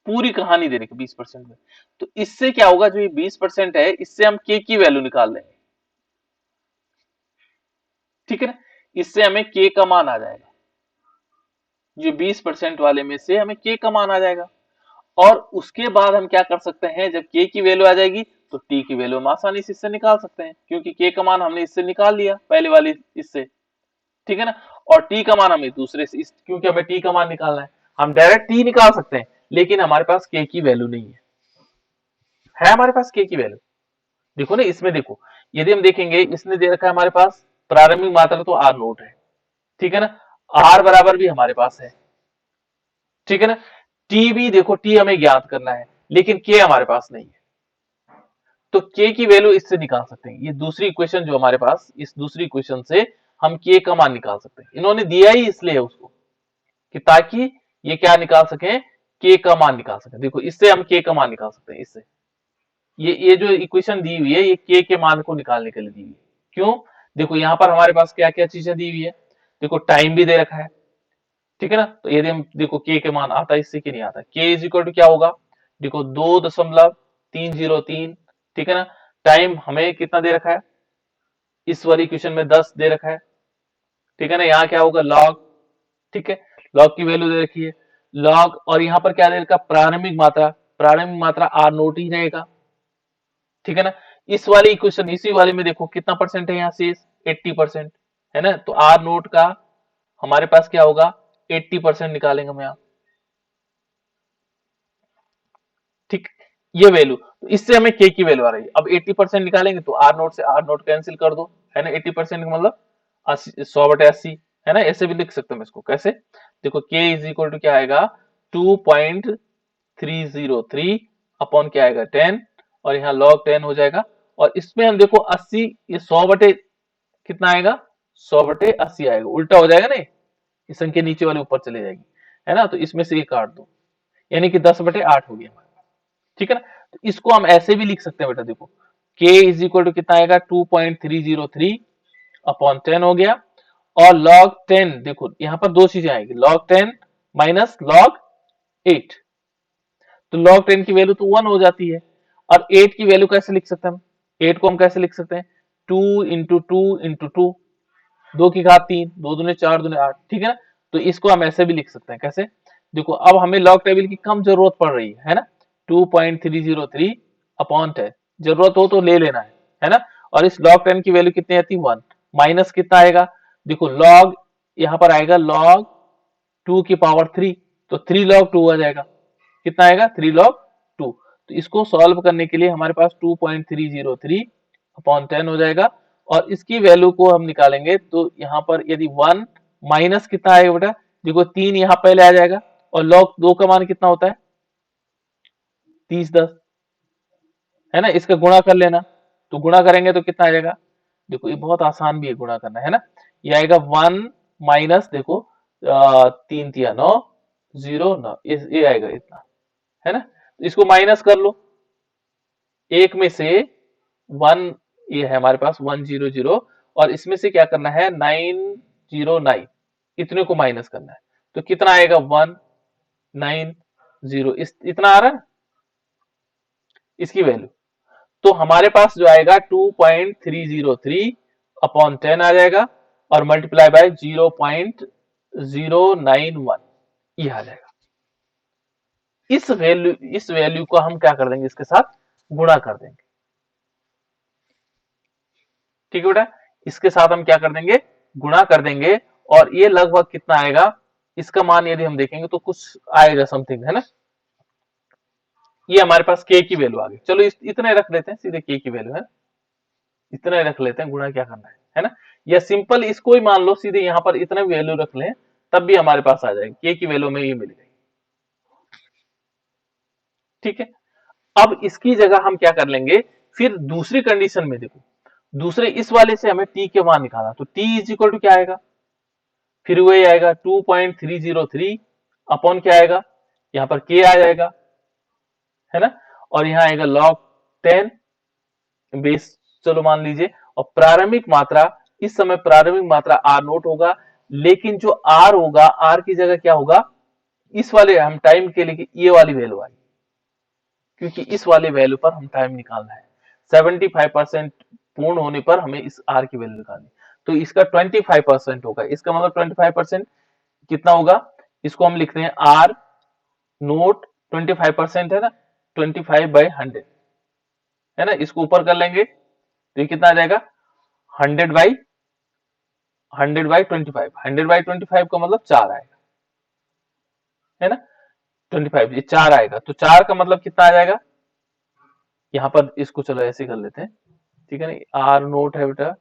पूरी कहानी दे रखी है 20% में। तो इससे क्या होगा, जो ये 20% है, इससे हम के की वैल्यू निकाल लेंगे। ठीक है ना, इससे हमें के का मान आ जाएगा, जो 20% वाले में से हमें के का मान आ जाएगा। और उसके बाद हम क्या कर सकते हैं, जब के की वैल्यू आ जाएगी तो टी की वैल्यू हम आसानी से इससे निकाल सकते हैं, क्योंकि के का मान हमने इससे निकाल लिया, पहले वाली इससे। ठीक है ना, और टी का मान हमें दूसरे से, क्योंकि हमें टी का मान निकालना है, हम डायरेक्ट टी निकाल सकते हैं, लेकिन हमारे पास के की वैल्यू नहीं है हमारे पास के की वैल्यू। देखो ना इसमें, देखो यदि हम देखेंगे, इसने दे रखा है हमारे पास प्रारंभिक मात्रा तो आर नोट है, ठीक है ना, आर बराबर भी हमारे पास है। ठीक है ना, टी भी देखो, टी हमें ज्ञात करना है, लेकिन के हमारे पास नहीं है, तो के की वैल्यू इससे निकाल सकते हैं। ये दूसरी इक्वेशन जो हमारे पास, इस दूसरी इक्वेशन से हम के का मान निकाल सकते हैं। इन्होंने दिया ही इसलिए है उसको, कि ताकि ये क्या निकाल सके, के का मान निकाल सके। देखो इससे हम के का मान निकाल सकते हैं, इससे। ये जो इक्वेशन दी हुई है, ये के मान को निकालने के लिए दी हुई है। क्यों, देखो यहाँ पर हमारे पास क्या क्या चीजें दी हुई है, देखो टाइम भी दे रखा है, ठीक है ना। तो यदि हम देखो के मान आता है इससे कि नहीं आता, के इज इक्वल टू क्या होगा, देखो 2.303, ठीक है ना। टाइम हमें कितना दे रखा है, इस वाली इक्वेशन में 10 दे रखा है, ठीक है ना। यहाँ क्या होगा लॉग, ठीक है, लॉग की वैल्यू दे रखी है लॉग, और यहाँ पर क्या दे रखा प्रारंभिक मात्रा आर नोट ही रहेगा, ठीक है ना। इस वाली इक्वेशन इसी वाले में देखो कितना परसेंट है यहाँ से 80% है ना, तो आर नोट का हमारे पास क्या होगा 80% निकालेंगे हम यहाँ, ठीक, ये वैल्यू, तो इससे हमें के की वैल्यू आ रही है। अब 80% निकालेंगे तो आर नोट से आर नोट कैंसिल कर दो, है ना। 80% का मतलब 100/80 है ना, ऐसे भी लिख सकते हैं इसको। कैसे, देखो के इज इक्वल टू क्या आएगा 2.303 अपॉन क्या आएगा 10, और यहाँ log 10 हो जाएगा। और इसमें हम देखो 80, ये 100 कितना आएगा 100/80 आएगा, उल्टा हो जाएगा ना, ये संख्या नीचे वाले ऊपर चली जाएगी, है ना। तो इसमें से ये काट दो, यानी कि 10/8 हो गया हमारे पास, ठीक है ना। तो इसको हम ऐसे भी लिख सकते हैं बेटा, देखो k इज इक्वल टू कितना आएगा 2.303 अपॉन 10 हो गया, और log 10 देखो यहाँ पर दो चीजें आएगी, log 10 माइनस log 8, तो log 10 की वैल्यू तो 1 हो जाती है। और 8 की वैल्यू कैसे लिख सकते हैं हम, 8 को हम कैसे लिख सकते हैं 2 इंटू 2 इंटू 2, 2 की घात 3, 2 दूने 4 दूने 8, ठीक है ना। तो इसको हम ऐसे भी लिख सकते हैं, कैसे, देखो अब हमें लॉग टेबल की कम जरूरत पड़ रही है ना, 2.303 अपॉन 10, जरूरत हो तो ले लेना है ना। और इस log 10 की वैल्यू कितनी आती है 1, माइनस कितना आएगा, देखो log यहाँ पर आएगा log 2 की पावर 3, तो 3 log 2 आ जाएगा, कितना आएगा 3 log 2। तो इसको सॉल्व करने के लिए हमारे पास 2.303 अपॉन 10 हो जाएगा, और इसकी वैल्यू को हम निकालेंगे तो यहाँ पर यदि 1 माइनस कितना आएगा बेटा, देखो 3 यहाँ पहले आ जाएगा, और log 2 का मान कितना होता है 30/10, है ना। इसका गुणा कर लेना, तो गुणा करेंगे तो कितना आ जाएगा, देखो ये बहुत आसान भी है गुणा करना, है ना। ये आएगा 1 माइनस देखो 3×3 = 9, 0 9, ये आएगा इतना, है ना। तो इसको माइनस कर लो, एक में से 1 ये है हमारे पास 100, और इसमें से क्या करना है 909, इतने को माइनस करना है, तो कितना आएगा 190, इतना आ रहा है इसकी वैल्यू। तो हमारे पास जो आएगा 2.303 अपॉन 10 आ जाएगा, और मल्टीप्लाई बाय 0.091, ये आ जाएगा। इस वैल्यू को हम क्या कर देंगे, इसके साथ गुणा कर देंगे, ठीक है बेटा। इसके साथ हम क्या कर देंगे, गुणा कर देंगे, और ये लगभग कितना आएगा, इसका मान यदि हम देखेंगे तो कुछ आएगा समथिंग, है ना। ये हमारे पास k की वैल्यू आ गई। चलो इतने रख लेते हैं, सीधे k की वैल्यू है, इतने रख लेते हैं, गुणा क्या करना है ना। या सिंपल इसको ही मान लो, सीधे यहाँ पर इतने वैल्यू रख लें, तब भी हमारे पास आ जाएगी, k की वैल्यू में ये मिल गई, ठीक है। अब इसकी जगह हम क्या कर लेंगे, फिर दूसरी कंडीशन में देखो, दूसरे इस वाले से हमें t के मान निकालना, तो t इज इक्वल टू क्या आएगा, फिर वही आएगा 2.303 अपॉन क्या आएगा, यहाँ पर k आ जाएगा, है ना। और यहाँ आएगा log 10 बेस, चलो मान लीजिए, और प्रारंभिक मात्रा, इस समय प्रारंभिक मात्रा आर नोट होगा, लेकिन जो आर होगा, आर की जगह क्या होगा, इस वाले हम टाइम के लिए ये वाली वैल्यू आई, क्योंकि इस वाले वैल्यू पर हम टाइम निकालना है, 75% पूर्ण होने पर हमें इस आर की वैल्यू निकालनी, तो इसका 25% होगा, इसका मतलब 25% कितना होगा, इसको हम लिखते हैं आर नोट 25% है ना, 25/100 है ना। इसको ऊपर कर लेंगे तो ये कितना आ जाएगा 100/25, 100/25 का मतलब 4 आएगा, है ना। 25 ये 4 आएगा, तो 4 का मतलब कितना आ जाएगा, यहाँ पर इसको चलो ऐसे कर लेते हैं, ठीक है ना। आर नोट है बेटा,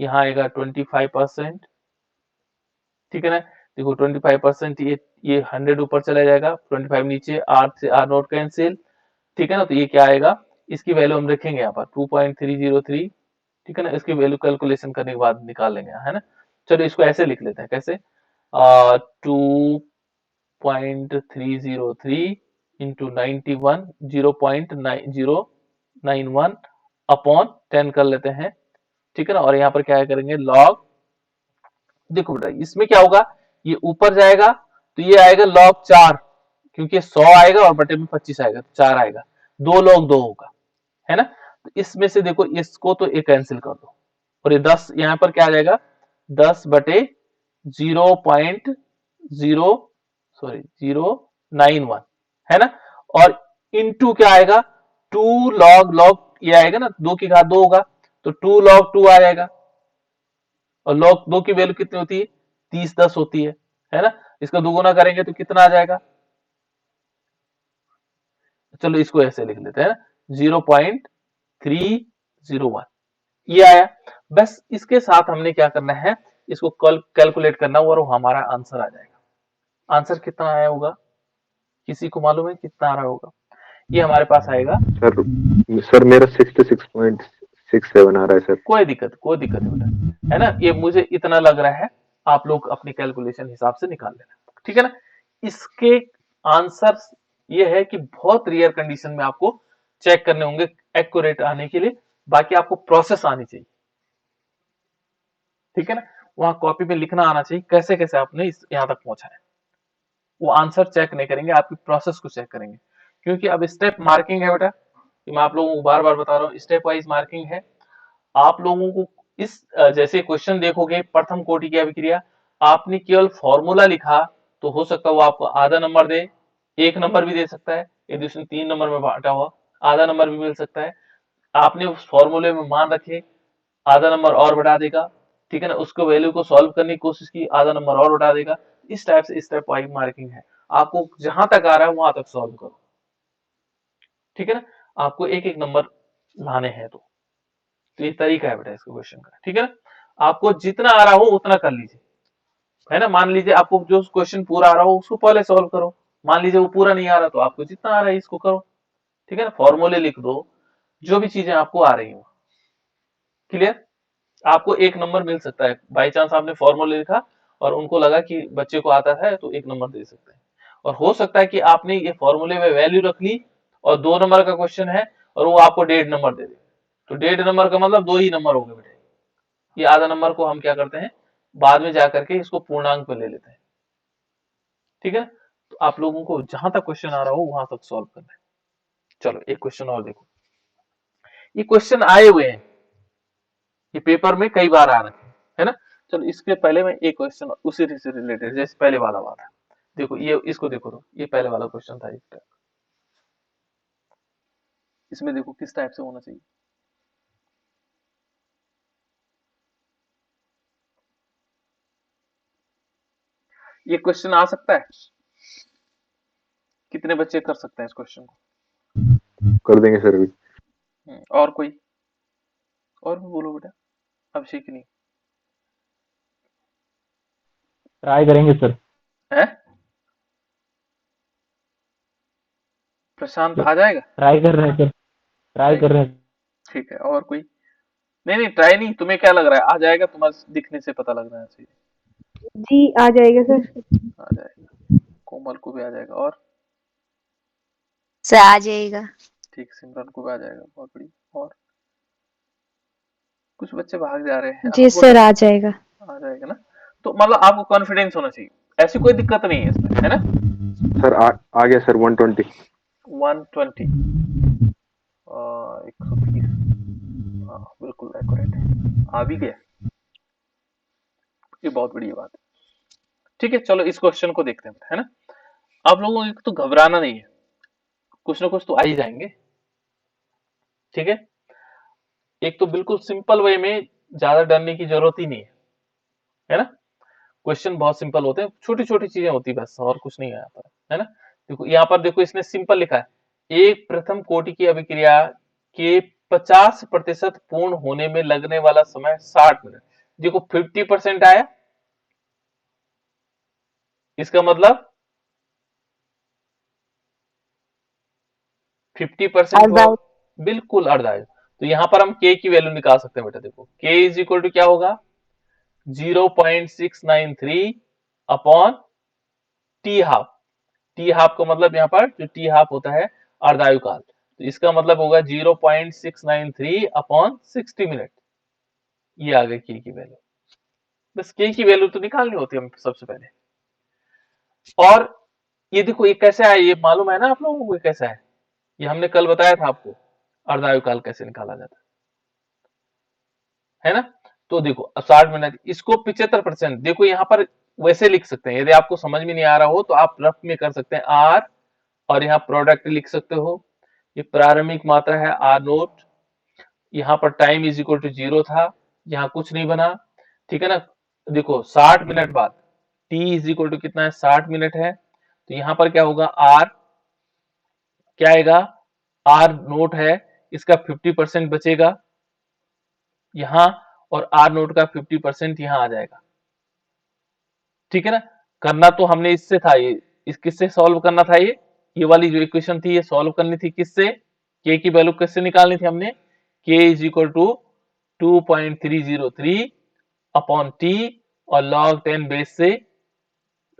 यहाँ आएगा 25%, ठीक है ना। देखो 25%, ये 100 ऊपर चला जाएगा, 25 नीचे, आर से आर नोट कैंसिल, ठीक है ना। तो ये क्या आएगा, इसकी वैल्यू हम रखेंगे यहाँ पर 2.303, ठीक है ना। इसकी वैल्यू कैलकुलेशन करने के बाद निकाल लेंगे, है ना। चलो इसको ऐसे लिख लेते हैं, कैसे 2.303 इंटू 91, 0.9091 अपॉन 10 कर लेते हैं, ठीक है ना। और यहाँ पर क्या करेंगे log, देखो बेटा इसमें क्या होगा, ये ऊपर जाएगा तो ये आएगा log 4, क्योंकि 100 आएगा और बटे में 25 आएगा, तो 4 आएगा, 2 log 2 होगा, है ना। तो इसमें से देखो इसको तो एक कैंसिल कर दो और ये 10 यहाँ पर क्या आ जाएगा 10/0.0 सॉरी 091 है ना। और इनटू क्या आएगा 2 log ये आएगा ना 2 की घात 2 होगा तो 2 log 2 आ जाएगा। और log 2 की वैल्यू कितनी होती है 30/10 होती है ना। इसका दुगुना करेंगे तो कितना आ जाएगा, चलो इसको ऐसे लिख लेते हैं 0.301 ये आया। बस इसके साथ हमने क्या करना है इसको कैलकुलेट करना और वो हमारा आंसर आ जाएगा। आंसर कितना आया होगा किसी को मालूम है कितना आ रहा होगा, ये हमारे पास आएगा सर मेरा 66.67 आ रहा है सर। कोई दिक्कत नहीं बेटा है ना, ये मुझे इतना लग रहा है, आप लोग अपनी कैलकुलेशन हिसाब से निकाल लेना, ठीक है ना। इसके आंसर ये है कि बहुत रेयर कंडीशन में आपको चेक करने होंगे एक्यूरेट आने के लिए, बाकी आपको प्रोसेस आनी चाहिए, ठीक है ना। वहां कॉपी में लिखना आना चाहिए कैसे कैसे आपने यहां तक पहुंचा है। वो आंसर चेक नहीं करेंगे, आपकी प्रोसेस को चेक करेंगे, क्योंकि अब स्टेप मार्किंग है बेटा, मैं आप लोगों को बार बार बता रहा हूँ स्टेप वाइज मार्किंग है। आप लोगों को इस जैसे क्वेश्चन देखोगे प्रथम कोटि की अभिक्रिया, आपने केवल फॉर्मूला लिखा तो हो सकता है वो आपको आधा नंबर दे, 1 नंबर भी दे सकता है, यदि उसने 3 नंबर में बांटा हुआ आधा नंबर भी मिल सकता है। आपने उस फॉर्मूले में मान रखे आधा नंबर और बढ़ा देगा, ठीक है ना, उसको वैल्यू को सॉल्व करने की कोशिश की आधा नंबर और बढ़ा देगा। इस टाइप से स्टेप वाइज मार्किंग है, आपको जहां तक आ रहा है वहां तक सॉल्व करो, ठीक है ना। आपको एक एक नंबर लाने हैं तो ये तरीका है बेटा इसके क्वेश्चन का, ठीक है ना। आपको जितना आ रहा हो उतना कर लीजिए, है ना। मान लीजिए आपको जो क्वेश्चन पूरा आ रहा हो उसको पहले सॉल्व करो, मान लीजिए वो पूरा नहीं आ रहा तो आपको जितना आ रहा है इसको करो, ठीक है ना। फॉर्मूले लिख दो, जो भी चीजें आपको आ रही हो, क्लियर। आपको 1 नंबर मिल सकता है, बाई चांस आपने फॉर्मूले लिखा और उनको लगा कि बच्चे को आता है तो 1 नंबर दे सकते हैं। और हो सकता है कि आपने ये फॉर्मूले में वैल्यू रख ली और 2 नंबर का क्वेश्चन है और वो आपको 1.5 नंबर दे दे, तो 1.5 नंबर का मतलब 2 ही नंबर हो गए बेटे। ये आधा नंबर को हम क्या करते हैं बाद में जाकर के इसको पूर्णांक पे ले लेते हैं, ठीक है। तो आप लोगों को जहां तक क्वेश्चन आ रहा हो वहां तक सॉल्व करना है। चलो एक क्वेश्चन और देखो, ये क्वेश्चन आए हुए हैं, ये पेपर में कई बार आ रहे हैं, है ना। चलो इसके पहले मैं एक क्वेश्चन उसी से रिलेटेड जैसे पहले वाला था, देखो ये इसको देखो तो ये पहले वाला क्वेश्चन था, इसमें देखो किस टाइप से होना चाहिए। ये क्वेश्चन आ सकता है, कितने बच्चे कर सकते हैं इस क्वेश्चन को? कर देंगे सर अभी। और कोई और भी बोलो बेटा, अभिषेक नहीं ट्राई करेंगे सर। है, प्रशांत आ जाएगा, ट्राई कर रहे हैं सर, ट्राई कर रहे हैं। ठीक है। और कोई नहीं ट्राई नहीं, तुम्हें क्या लग रहा है आ जाएगा, तुम्हारे दिखने से पता लग रहा है चाहिए जी आ जाएगा सर। आ जाएगा, कोमल को भी आ जाएगा और सर आ जाएगा। ठीक सिमरन को भी आ जाएगा, बहुत बढ़िया। और कुछ बच्चे भाग जा रहे हैं, जी सर आ जाएगा। आ जाएगा ना। तो मतलब आपको कॉन्फिडेंस होना चाहिए, ऐसी कोई दिक्कत नहीं है इसमें, है ना। सर आ गया सर 120 120 130 हाँ बिल्कुल एक्यूरेट है, आ भी गया, ये बहुत बड़ी बात है, ठीक है। चलो इस क्वेश्चन को देखते हैं, है ना। आप लोगों को तो घबराना नहीं है, कुछ ना कुछ तो आ ही जाएंगे, ठीक है। एक तो बिल्कुल सिंपल वे में ज्यादा डरने की जरूरत ही नहीं है ना। क्वेश्चन बहुत सिंपल होते हैं, छोटी छोटी चीजें होती है बस, और कुछ नहीं आता है ना। देखो यहाँ पर देखो इसने सिंपल लिखा है एक प्रथम कोटि की अभिक्रिया के 50% पूर्ण होने में लगने वाला समय 60 मिनट। देखो 50% आया, इसका मतलब 50% बिल्कुल अर्धायु। तो यहाँ पर हम k की वैल्यू निकाल सकते हैं बेटा, देखो k इज इक्वल टू क्या होगा 0.693 upon T half. T half का मतलब यहाँ पर जो टी हाफ होता है अर्धायु काल, तो इसका मतलब होगा 0.693 अपॉन 60 मिनट। ये आ गई के की वैल्यू, बस के की वैल्यू तो निकालनी होती है हम सबसे पहले। और ये देखो ये कैसे आया, ये मालूम है ना आप लोगों को कैसा है, ये हमने कल बताया था आपको, अर्धायुकाल कैसे निकाला जाता है ना। तो देखो 60 मिनट, इसको 75%, देखो यहाँ पर वैसे लिख सकते हैं, यदि आपको समझ में नहीं आ रहा हो तो आप रफ में कर सकते हैं आर, और यहाँ प्रोडक्ट लिख सकते हो, ये प्रारंभिक मात्रा है आर नोट, यहाँ पर टाइम इज इक्वल टू 0 था, यहाँ कुछ नहीं बना, ठीक है ना। देखो 60 मिनट बाद टी इज इक्वल टू कितना है, 60 मिनट है, तो यहाँ पर क्या होगा, आर क्या आएगा, आर नोट है, इसका 50% बचेगा यहाँ, और आर नोट का 50% यहाँ आ जाएगा, ठीक है ना। करना तो हमने इससे था, ये इस किससे सॉल्व करना था, ये वाली जो इक्वेशन थी ये सॉल्व करनी थी किससे, के की वैल्यू किससे निकालनी थी हमने, K is equal to 2.303 upon T और log 10 बेस से,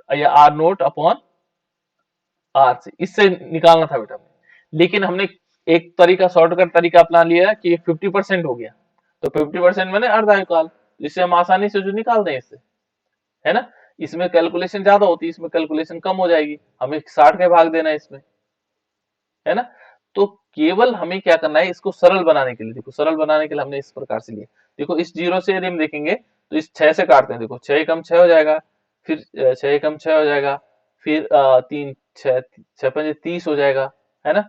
या आर नोट अपॉन आर से, इससे निकालना था बेटा। लेकिन हमने एक तरीका, शॉर्टकट तरीका अपना लिया कि 50% हो गया, तो 50% मैंने अर्धायुकाल, जिससे हम आसानी से जो निकाल दें इससे, है ना। इसमें कैलकुलेशन ज्यादा होती है, इसमें कैलकुलेशन कम हो जाएगी, हमें 60 के भाग देना है इसमें, है ना। तो केवल हमें क्या करना है, इसको सरल बनाने के लिए, देखो सरल बनाने के लिए हमने इस प्रकार से लिया, देखो इस 0 से यदि हम देखेंगे तो इस 6 से काटते हैं, देखो 6 एकम 6 हो जाएगा, फिर 6 एकम 6 हो जाएगा, फिर 3 6 6 पंजे 30 हो जाएगा, है ना,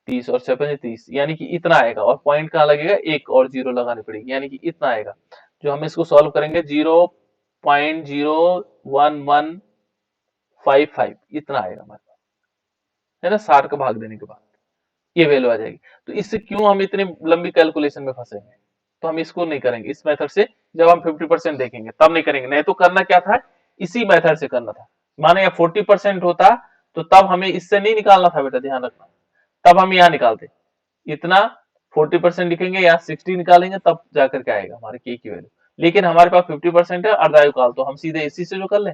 30 और 6 पंजे 30, यानी कि इतना आएगा, और पॉइंट कहाँ लगेगा, एक और 0 लगानी पड़ेगी, यानी कि इतना आएगा। जो हम इसको सॉल्व करेंगे 0.01155 इतना आएगा हमारे पास, है ना, 60 का भाग देने के बाद ये वैल्यू आ जाएगी। तो इससे क्यों हम इतनी लंबी कैलकुलेशन में फंसेंगे, तो हम इसको नहीं करेंगे इस मेथड से, जब हम 50% देखेंगे तब नहीं करेंगे, नहीं तो करना क्या था, इसी मेथड से करना था। माने या 40% होता तो तब हमें इससे नहीं निकालना था बेटा, ध्यान रखना, तब हम यहाँ निकालते, इतना 40% लिखेंगे, यहाँ 60 निकालेंगे, तब जाकर के आएगा हमारे के की वैल्यू। लेकिन हमारे पास 50% है अर्धायुकाल, तो हम सीधे इसी से जो कर लें,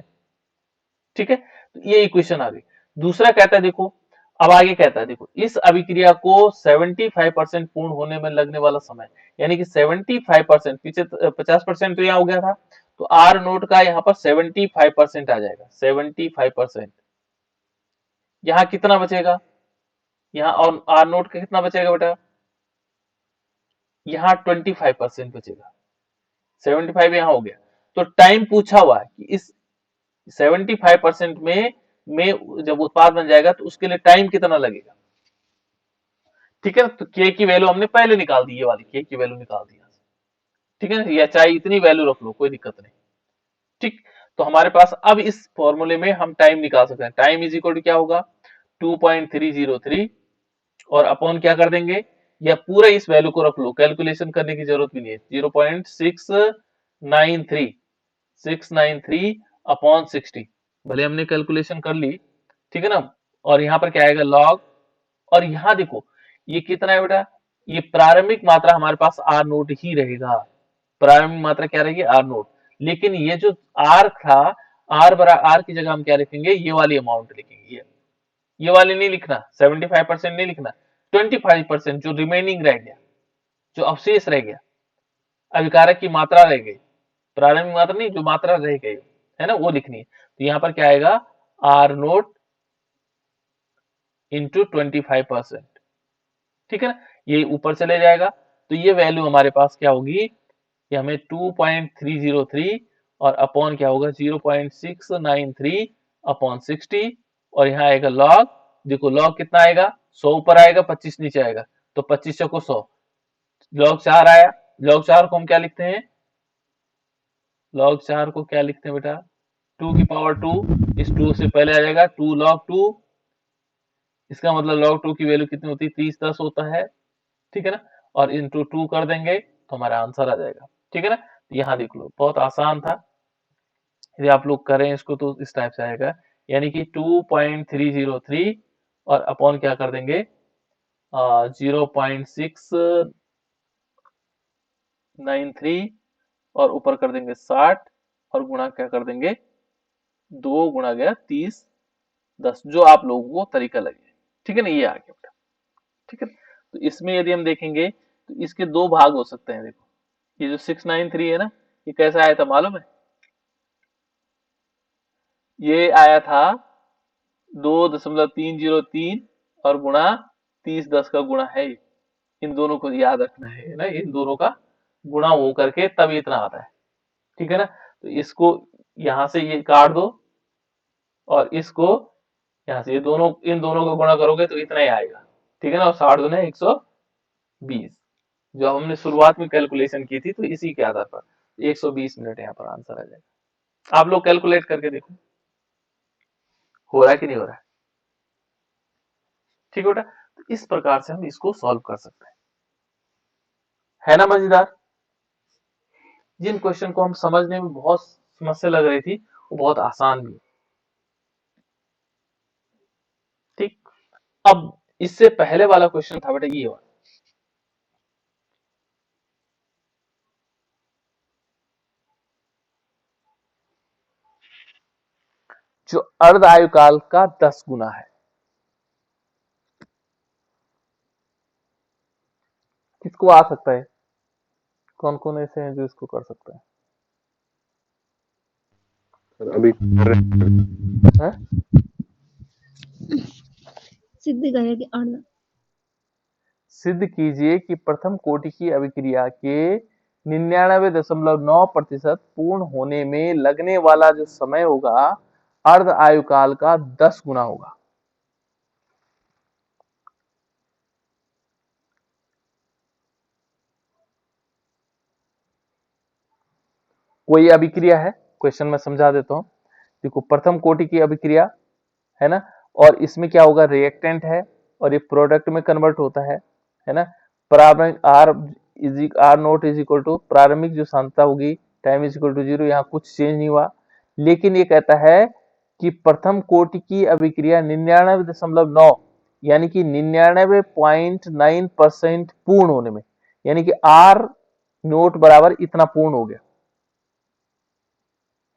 ठीक है। तो ये इक्वेशन आ गई। दूसरा कहता है देखो, अब आगे कहता है देखो, इस अभिक्रिया को 75% पूर्ण होने में लगने वाला समय, यानी कि 75%, पीछे 50% तो यहाँ हो गया था, तो आर नोट का यहाँ पर 75% आ जाएगा, 75%। यहाँ कितना बचेगा, यहाँ और आर नोट का कितना बचेगा बेटा, यहाँ 25% बचेगा, 75 यहाँ हो गया। तो टाइम पूछा हुआ है कि इस 75% में जब उत्पाद बन जाएगा तो उसके लिए टाइम कितना लगेगा, ठीक है ना। तो के की वैल्यू हमने पहले निकाल दी, ये वाली के की वैल्यू निकाल दी, ठीक है ना, या चाहे इतनी वैल्यू रख लो कोई दिक्कत नहीं, ठीक। तो हमारे पास अब इस फॉर्मूले में हम टाइम निकाल सकते हैं, टाइम इज इक्वल टू क्या होगा, 2.303, और अपॉन क्या कर देंगे, या पूरा इस वैल्यू को रख लो, कैलकुलेशन करने की जरूरत भी नहीं है, 0.693 अपॉन 60, भले हमने कैलकुलेशन कर ली, ठीक है ना। और यहाँ पर क्या आएगा लॉग, और यहाँ देखो ये कितना है बेटा, ये प्रारंभिक मात्रा हमारे पास आर नोट ही रहेगा, प्रारंभिक मात्रा क्या रहेगी, आर नोट। लेकिन ये जो आर था, आर की जगह हम क्या लिखेंगे, ये वाली अमाउंट लिखेंगे, ये वाली नहीं लिखना, 75% नहीं लिखना, 25% जो रिमेनिंग रह गया, जो अवशेष रह गया, अभिकारक की मात्रा रह गई, प्रारंभिक मात्रा नहीं, जो मात्रा रह गई है ना, वो लिखनी है। तो यहाँ पर क्या आएगा, आर नोट इंटू 25%, ठीक है ना, ये ऊपर चले जाएगा, तो ये वैल्यू हमारे पास क्या होगी, ये हमें 2.303 और अपॉन क्या होगा 0.693 अपॉन 60, और यहाँ आएगा लॉग, देखो लॉग कितना आएगा, 100 ऊपर आएगा 25 नीचे आएगा, तो 25 को 100, लॉग 4 आया, लॉग 4 को हम क्या लिखते हैं, लॉग 4 को क्या लिखते हैं बेटा, 2 की पावर 2, इस 2 से पहले आ जाएगा 2 लॉग 2, इसका मतलब लॉग 2 की वैल्यू कितनी होती है, 30 10 होता है, ठीक है ना, और इंटू 2 कर देंगे तो हमारा आंसर आ जाएगा, ठीक है ना। यहाँ देख लो बहुत आसान था, यदि आप लोग करें इसको तो इस टाइप से आएगा, यानी कि 2.303 और अपॉन क्या कर देंगे 0.693 और ऊपर कर देंगे 60 और गुणा क्या कर देंगे 2 गुणा गया 30 10, जो आप लोगों को तरीका लगे, ठीक है ना, ये आ गया बेटा, ठीक है। तो इसमें यदि हम देखेंगे तो इसके दो भाग हो सकते हैं, देखो ये जो 693 है ना, ये कैसा आया था मालूम है, ये आया था 2.303 और गुणा 30 10 का गुणा है, इन दोनों को याद रखना है ना, इन दोनों का गुणा हो करके तब इतना आता है, ठीक है ना। तो इसको यहां से ये काट दो और इसको यहां से, ये दोनों इन दोनों को गुणा करोगे तो इतना ही आएगा, ठीक है ना। और 60 दूने 120, जो हमने शुरुआत में कैलकुलेशन की थी, तो इसी के आधार पर 120 मिनट यहाँ पर आंसर आ जाएगा। आप लोग कैलकुलेट करके देखो हो रहा है कि नहीं हो रहा है, ठीक है बेटा। तो इस प्रकार से हम इसको सॉल्व कर सकते हैं, है ना मजेदार। जिन क्वेश्चन को हम समझने में बहुत समस्या लग रही थी वो बहुत आसान भी है, ठीक। अब इससे पहले वाला क्वेश्चन था बेटा ये वाला, जो अर्ध आयुकाल का 10 गुना है। किसको आ सकता है, कौन कौन ऐसे हैं जो इसको कर सकते हैं? सर अभी कर रहे हैं। हैं? सिद्ध करेंगे और सिद्ध कीजिए कि प्रथम कोटि की अभिक्रिया के 99.9% पूर्ण होने में लगने वाला जो समय होगा अर्ध आयुकाल का 10 गुना होगा। कोई अभिक्रिया है, क्वेश्चन में समझा देता हूं। देखो प्रथम कोटि की अभिक्रिया है ना, और इसमें क्या होगा, रिएक्टेंट है और ये प्रोडक्ट में कन्वर्ट होता है ना। प्रारंभिक R naught is equal to प्रारंभिक जो सांद्रता होगी टाइम इज इक्वल टू 0, यहाँ कुछ चेंज नहीं हुआ। लेकिन ये कहता है कि प्रथम कोटि की अभिक्रिया 99.9 यानी कि 99.9% पूर्ण होने में, यानी कि आर नोट बराबर इतना पूर्ण हो गया,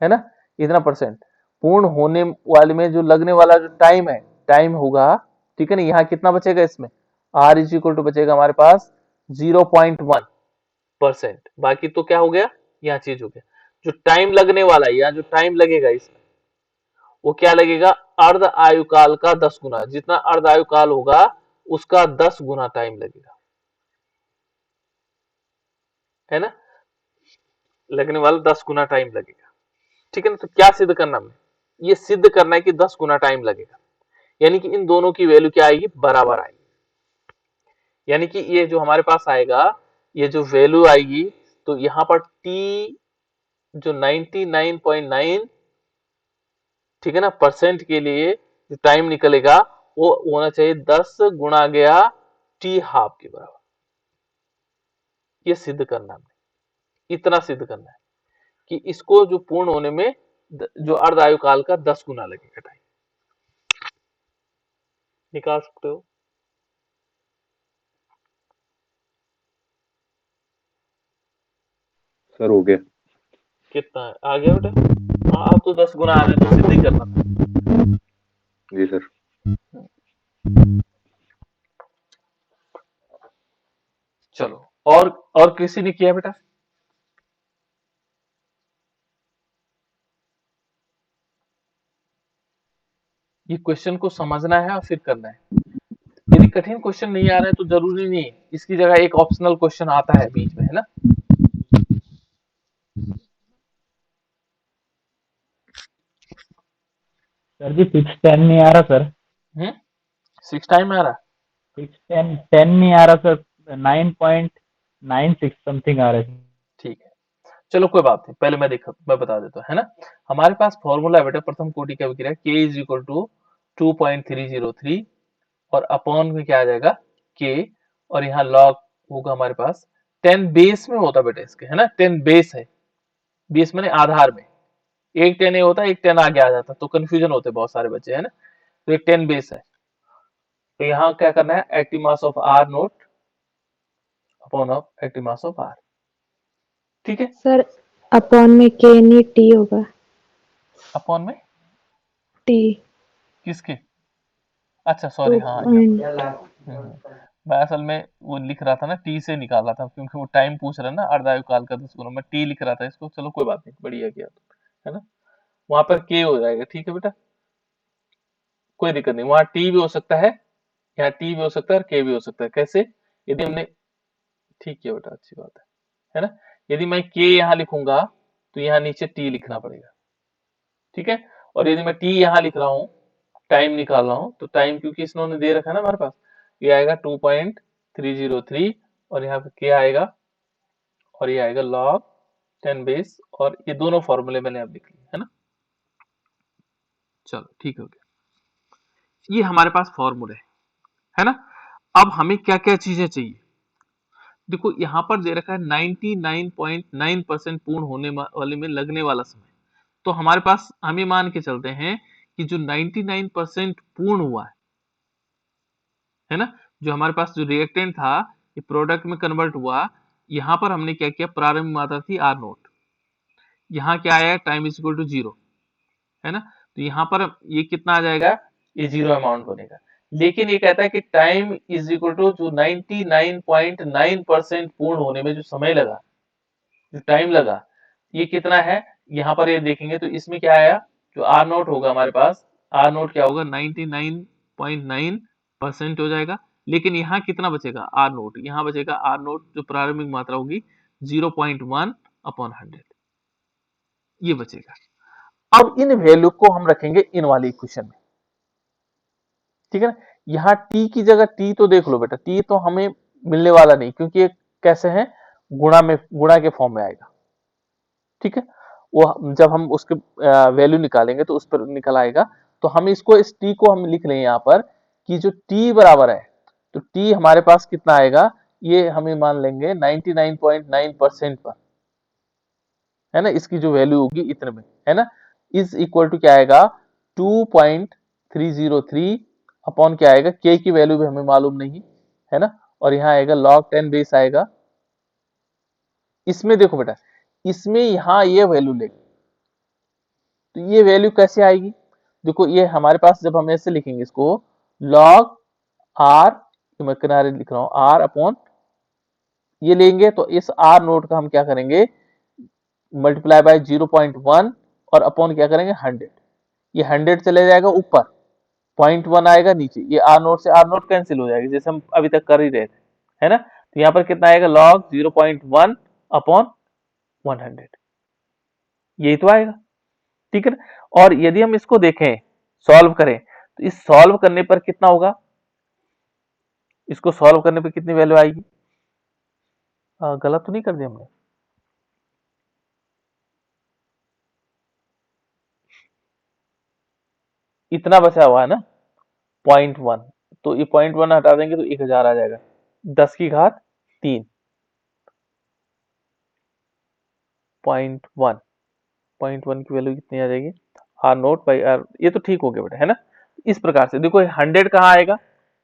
है ना, इतना परसेंट पूर्ण होने वाले में जो लगने वाला जो टाइम है, टाइम होगा, ठीक है ना। यहाँ कितना बचेगा, इसमें आर इज इक्वल टू बचेगा हमारे पास 0.1%। बाकी तो क्या हो गया, यहाँ चीज हो गया। जो टाइम लगने वाला है या जो टाइम लगेगा इसमें, वो क्या लगेगा, अर्ध आयुकाल का 10 गुना। जितना अर्ध आयुकाल होगा उसका 10 गुना टाइम लगेगा, है ना, लगने वाला 10 गुना टाइम लगेगा, ठीक है ना। तो क्या सिद्ध करना है, ये सिद्ध करना है कि 10 गुना टाइम लगेगा, यानी कि इन दोनों की वैल्यू क्या आएगी, बराबर आएगी। यानी कि ये जो हमारे पास आएगा, ये जो वैल्यू आएगी, तो यहां पर टी जो 99.9, ठीक है ना, परसेंट के लिए जो टाइम निकलेगा वो होना चाहिए 10 गुणा गया टी हाफ के बराबर। ये सिद्ध करना है, इतना सिद्ध करना है कि इसको जो पूर्ण होने में जो अर्ध आयुकाल का 10 गुना लगेगा टाइम। निकाल सकते हो। सर हो गया। कितना है, आ गया बेटा। हाँ अब तो 10 गुना आ गया, तो सिद्ध ही करना था। जी सर। चलो, और किसी ने किया बेटा? ये क्वेश्चन को समझना है और फिर करना है। यदि कठिन क्वेश्चन नहीं आ रहा है तो जरूरी नहीं है, इसकी जगह एक ऑप्शनल क्वेश्चन आता है बीच में, है ना। सर जी 610 नहीं आ रहा सर। 6 टाइम में आ रहा है, 610 नहीं आ रहा सर, 9.96 समथिंग आ रहा है। ठीक है। चलो कोई बात नहीं, पहले मैं बता देता हूँ, है ना। हमारे पास फॉर्मूला है बेटा प्रथम कोटि की अभिक्रिया K इज इक्वल टू 2.303 और अपॉन में क्या आ जाएगा K, और यहाँ लॉग होगा हमारे पास 10 बेस में होता बेटा इसके, है ना। 10 बेस है, बेस मैंने आधार में, एक 10 होता है, एक 10 आगे आ जाता, तो कंफ्यूजन होते बहुत सारे बच्चे, है ना। तो एक 10 बेस है, तो यहाँ क्या करना है, active mass of R naught upon of active mass of R, ठीक है। सर अपॉन में के नहीं टी होगा। अपॉन में टी किसके, अच्छा सॉरी, हाँ मैं असल में वो लिख रहा था ना, टी से निकाला था, क्योंकि वो टाइम पूछ रहा है ना, अर्धायुकाल का 10 गुना, मैं टी लिख रहा था इसको। चलो कोई बात नहीं, बढ़िया किया, है ना। वहां पर के हो जाएगा, ठीक है बेटा, कोई दिक्कत नहीं। वहां टी भी हो सकता है, यहाँ टी भी हो सकता है और के भी हो सकता है। कैसे, यदि हमने ठीक किया बेटा, अच्छी बात है ना। यदि मैं k यहाँ लिखूंगा तो यहाँ नीचे t लिखना पड़ेगा, ठीक है। और यदि मैं t यहाँ लिख रहा हूँ, टाइम निकाल रहा हूँ, तो टाइम क्योंकि इन्होंने दे रखा है ना हमारे पास, ये आएगा 2.303 और यहाँ पे k आएगा और ये आएगा log 10 बेस, और ये दोनों फॉर्मूले मैंने अब लिख लिए है ना। चलो ठीक हो गया, ये हमारे पास फॉर्मूले है ना। अब हमें क्या क्या चीजें चाहिए, देखो यहाँ पर दे रखा है 99.9% पूर्ण होने वाले में लगने वाला समय। तो हमारे पास हम ये मान के चलते हैं कि जो 99% पूर्ण हुआ है ना, जो हमारे पास जो रिएक्टेंट था ये प्रोडक्ट में कन्वर्ट हुआ, यहाँ पर हमने क्या किया, प्रारंभिक मात्रा थी R नोट, यहाँ क्या आया, टाइम इज इक्वल टू 0 है ना। तो यहाँ पर ये कितना आ जाएगा, ये 0 अमाउंट बनेगा। लेकिन ये कहता है कि टाइम इज इक्वल टू जो 99.9% पूर्ण होने में जो समय लगा, जो टाइम लगा, ये कितना है, यहाँ पर ये देखेंगे तो इसमें क्या आया, जो आर नोट होगा हमारे पास, आर नोट क्या होगा 99.9% हो जाएगा। लेकिन यहाँ कितना बचेगा, आर नोट, यहाँ बचेगा आर नोट जो प्रारंभिक मात्रा होगी 0.1/100, ये बचेगा। अब इन वैल्यू को हम रखेंगे इन वाली इक्वेशन में, ठीक है ना। यहाँ t की जगह, t तो देख लो बेटा, t तो हमें मिलने वाला नहीं, क्योंकि ये कैसे है, गुणा के फॉर्म में आएगा, ठीक है। वो जब हम उसके वैल्यू निकालेंगे तो उस पर निकल आएगा। तो हम इसको, इस t को हम लिख लें यहाँ पर कि जो t बराबर है, तो t हमारे पास कितना आएगा, ये हमें मान लेंगे 99.9% पर, है ना। इसकी जो वैल्यू होगी इतने में, है ना, इज इक्वल टू क्या आएगा 2.303 अपॉन क्या आएगा, k की वैल्यू भी हमें मालूम नहीं है ना, और यहाँ आएगा log 10 बेस आएगा। इसमें देखो बेटा, इसमें यहाँ ये वैल्यू लेंगे तो ये वैल्यू कैसे आएगी, देखो ये हमारे पास, जब हम ऐसे लिखेंगे इसको, log r, मैं किनारे लिख रहा हूँ, r अपॉन ये लेंगे, तो इस r नोट का हम क्या करेंगे, मल्टीप्लाई बाय 0.1 और अपॉन क्या करेंगे 100, ये 100 चले जाएगा ऊपर, 0.1 आएगा नीचे, ये आर नोट से आर नोट कैंसिल हो जाएगी, जैसे हम अभी तक कर ही रहे थे, है ना। तो यहाँ पर कितना आएगा, log 0.1 अपॉन 100, यही तो आएगा, ठीक है ना। और यदि हम इसको देखें, सॉल्व करें, तो इस सॉल्व करने पर कितना होगा, इसको सॉल्व करने पर कितनी वैल्यू आएगी, गलत तो नहीं कर दिया हमने, इतना बचा हुआ है ना 0.1, तो ये 0.1 हटा देंगे तो 1000 आ जाएगा, 10 की घात 3, 0.1 की वैल्यू कितनी आ जाएगी, आर नोट बाई आर, ये तो ठीक हो गया बेटा, है ना। इस प्रकार से देखो 100 कहाँ आएगा,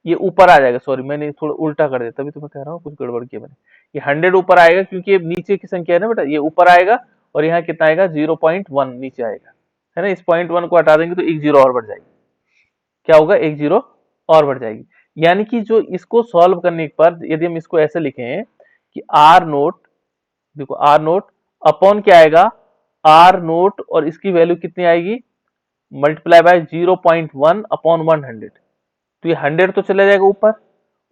ये ऊपर आ जाएगा, सॉरी मैंने थोड़ा उल्टा कर दिया, तभी तो मैं कह रहा हूँ कुछ गड़बड़ किया मैंने, ये 100 ऊपर आएगा क्योंकि ये नीचे की संख्या है ना बेटा, ये ऊपर आएगा और यहाँ कितना आएगा 0.1 नीचे आएगा, है ना। इस 0.1 को हटा देंगे तो एक जीरो और बढ़ जाएगी, क्या होगा, एक जीरो और बढ़ जाएगी। यानी कि जो इसको सॉल्व करने पर यदि हम इसको ऐसे लिखें कि आर नोट, देखो आर नोट अपॉन क्या आएगा, आर नोट और इसकी वैल्यू कितनी आएगी, मल्टीप्लाई बाय 0.1 अपॉन 100, तो ये 100 तो चला जाएगा ऊपर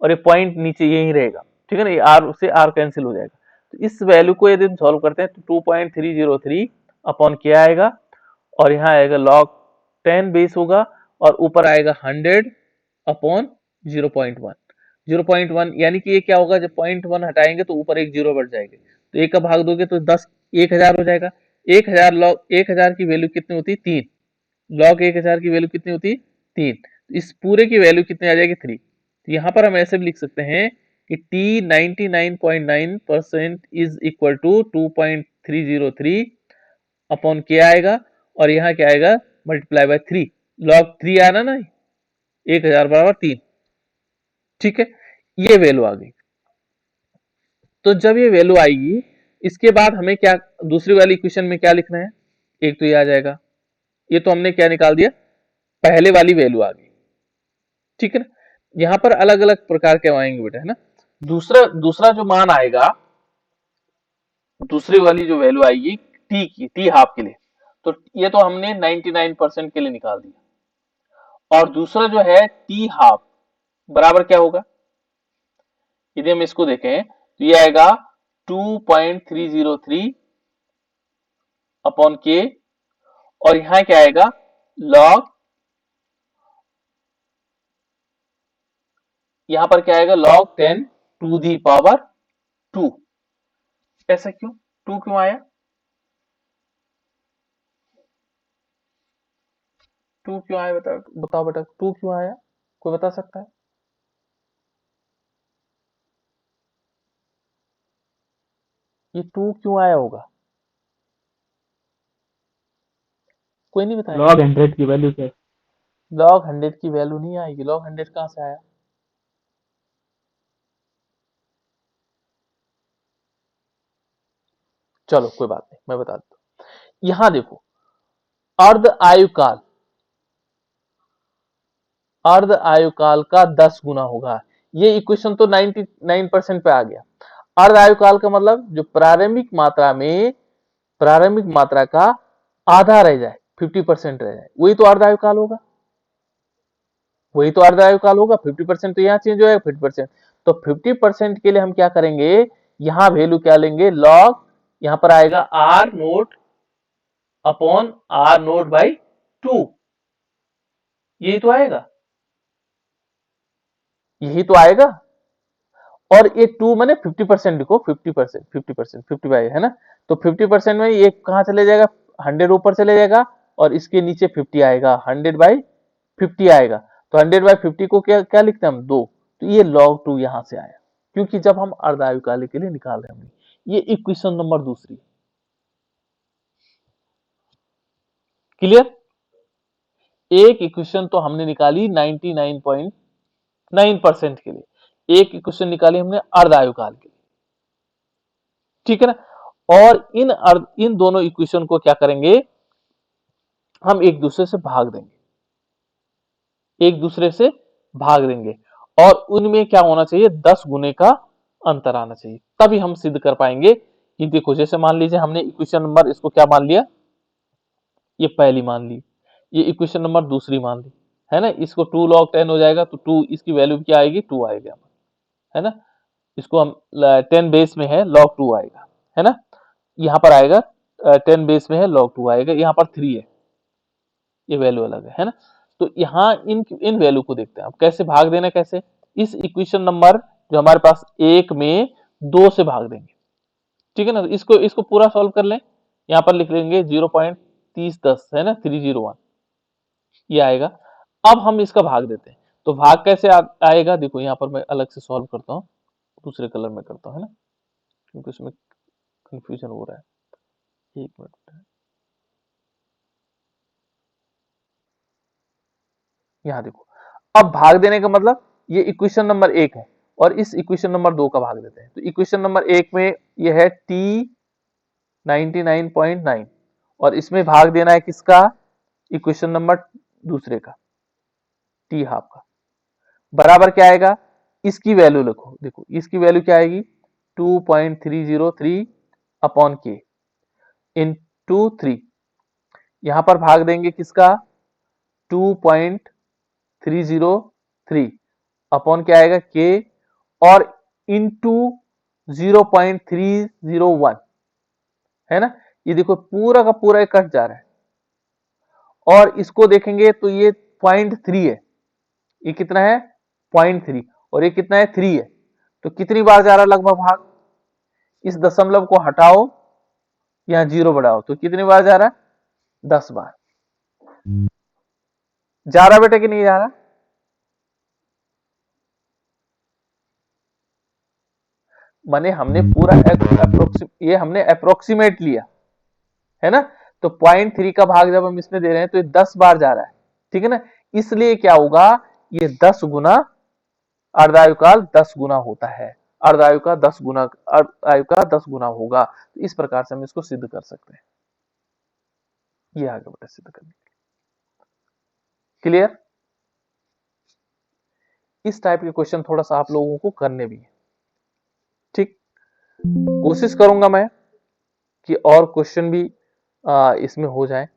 और ये पॉइंट नीचे यही रहेगा, ठीक है ना, ये आर से आर कैंसिल हो जाएगा। तो इस वैल्यू को यदि हम सॉल्व करते हैं तो 2.303 अपॉन क्या आएगा, और यहाँ आएगा log 10 बेस होगा, और ऊपर आएगा 100 अपॉन 0.1, 0.1 यानी कि ये क्या होगा, जब 0.1 हटाएंगे तो ऊपर एक जीरो बढ़ जाएंगे, तो एक का भाग दोगे तो 10 1000 हो जाएगा, 1000 log 1000 की वैल्यू कितनी होती, 3, log 1000 की वैल्यू कितनी होती, 3, तो इस पूरे की वैल्यू कितनी आ जाएगी 3। तो यहाँ पर हम ऐसे भी लिख सकते हैं कि t 99.9% is equal to 2.303 upon क्या आएगा, और यहाँ क्या आएगा, मल्टीप्लाई बाय 3, log 3 आना ना, 1000 बराबर 3, ठीक है, ये वैल्यू आ गई। तो जब ये वैल्यू आएगी, इसके बाद हमें क्या, दूसरी वाली इक्वेशन में क्या लिखना है, एक तो ये आ जाएगा, ये तो हमने क्या निकाल दिया, पहले वाली वैल्यू आ गई, ठीक है ना। यहाँ पर अलग अलग प्रकार के आएंगे बेटा, है ना। दूसरा जो मान आएगा, दूसरी वाली जो वैल्यू आएगी टी की, टी हाफ के लिए, तो ये तो हमने 99% के लिए निकाल दिया, और दूसरा जो है टी हाफ बराबर क्या होगा, यदि हम इसको देखें तो ये आएगा 2.303 अपॉन के, और यहां क्या आएगा लॉग, यहां पर क्या आएगा लॉग 10 टू दी पावर 2। ऐसा क्यों, 2 क्यों आया, 2 क्यों आया, बताओ बेटा 2 क्यों आया, कोई बता सकता है? ये 2 क्यों आया होगा, कोई नहीं बताएगा? log 100 की वैल्यू सर। लॉग 100 की वैल्यू नहीं आएगी, लॉग 100 कहां से आया? चलो कोई बात नहीं, मैं बता देता हूं। यहां देखो अर्ध आयुकाल, अर्ध आयुकाल का 10 गुना होगा। ये इक्वेशन तो 99% पे आ गया। अर्ध आयुकाल का मतलब जो प्रारंभिक मात्रा में प्रारंभिक मात्रा का आधा रह जाए, 50% रह जाए, वही तो अर्ध आयुकाल होगा, वही तो अर्ध आयुकाल होगा। 50% तो यहाँ चेंज हो जाएगा 50%। तो 50% के लिए हम क्या करेंगे, यहां वैल्यू क्या लेंगे लॉग, यहां पर आएगा R naught upon R naught by 2, यही तो आएगा, यही तो आएगा। और ये 2 मैंने 50% लिखो, 50%, 50%, 50 बाई है ना, तो 50% में ये कहां चले जाएगा, 100 ऊपर चले जाएगा, और इसके नीचे 50 आएगा, 100 बाई 50 आएगा। तो 100 बाई 50 को क्या क्या लिखते हैं हम 2, तो ये log 2 यहां से आया, क्योंकि जब हम अर्धायुकालिक के लिए निकाल रहे हैं। ये इक्वेशन नंबर दूसरी, क्लियर? एक इक्वेशन तो हमने निकाली 99.9% के लिए, एक इक्वेशन निकाली हमने अर्धायुकाल के लिए, ठीक है ना। और इन दोनों इक्वेशन को क्या करेंगे, हम एक दूसरे से भाग देंगे, एक दूसरे से भाग देंगे, और उनमें क्या होना चाहिए 10 गुने का अंतर आना चाहिए, तभी हम सिद्ध कर पाएंगे कि देखो जैसे मान लीजिए हमने इक्वेशन नंबर इसको क्या मान लिया, ये पहली मान ली, ये इक्वेशन नंबर दूसरी मान ली, है ना। इसको 2 log 10 हो जाएगा, तो 2 इसकी वैल्यू क्या आएगी 2 आएगा, है ना। इसको हम 10 बेस में है log 2 आएगा, है ना। यहाँ पर आएगा 10 बेस में है log 2 आएगा, यहाँ पर 3 है, ये वैल्यू अलग है ना। तो यहाँ इन वैल्यू को देखते हैं अब कैसे भाग देना, कैसे इस इक्वेशन नंबर जो हमारे पास 1 में 2 से भाग देंगे, ठीक है ना। तो इसको पूरा सॉल्व कर लें, यहाँ पर लिख लेंगे 0.3010 है ना, 301 ये आएगा। अब हम इसका भाग देते हैं, तो भाग कैसे आएगा, देखो यहाँ पर मैं अलग से सॉल्व करता हूँ, दूसरे कलर में करता हूँ, है ना, क्योंकि उसमें कंफ्यूजन हो रहा है। एक मिनट, यहाँ देखो, अब भाग देने का मतलब ये इक्वेशन नंबर 1 है और इस इक्वेशन नंबर 2 का भाग देते हैं। तो इक्वेशन नंबर 1 में ये है t 99.9 और इसमें भाग देना है किसका, इक्वेशन नंबर दूसरे का t हाफ का, बराबर क्या आएगा, इसकी वैल्यू लिखो, देखो इसकी वैल्यू क्या आएगी 2.303 अपॉन के इंटू 3, यहां पर भाग देंगे किसका 2.303 अपॉन क्या आएगा के, और इंटू 0.301, है ना। ये देखो पूरा का पूरा कट जा रहा है, और इसको देखेंगे तो ये 0.3 है, ये कितना है 0.3, और ये कितना है 3 है, तो कितनी बार जा रहा है लगभग भाग, इस दशमलव को हटाओ यहां 0 बढ़ाओ, तो कितनी बार जा रहा है 10 बार जा रहा बेटा कि नहीं जा रहा। माने हमने पूरा ये हमने अप्रोक्सीमेट लिया, है ना। तो 0.3 का भाग जब हम इसमें दे रहे हैं तो ये 10 बार जा रहा है, ठीक है ना। इसलिए क्या होगा, ये 10 गुना अर्धायुकाल 10 गुना होता है, अर्धायु का 10 गुना, अर्धायु का 10 गुना होगा। तो इस प्रकार से हम इसको सिद्ध कर सकते हैं, ये आगे बेटा सिद्ध करने, क्लियर। इस टाइप के क्वेश्चन थोड़ा सा आप लोगों को करने भी है, ठीक। कोशिश करूंगा मैं कि और क्वेश्चन भी इसमें हो जाए,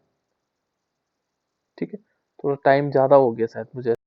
ठीक है। थोड़ा टाइम ज्यादा हो गया शायद मुझे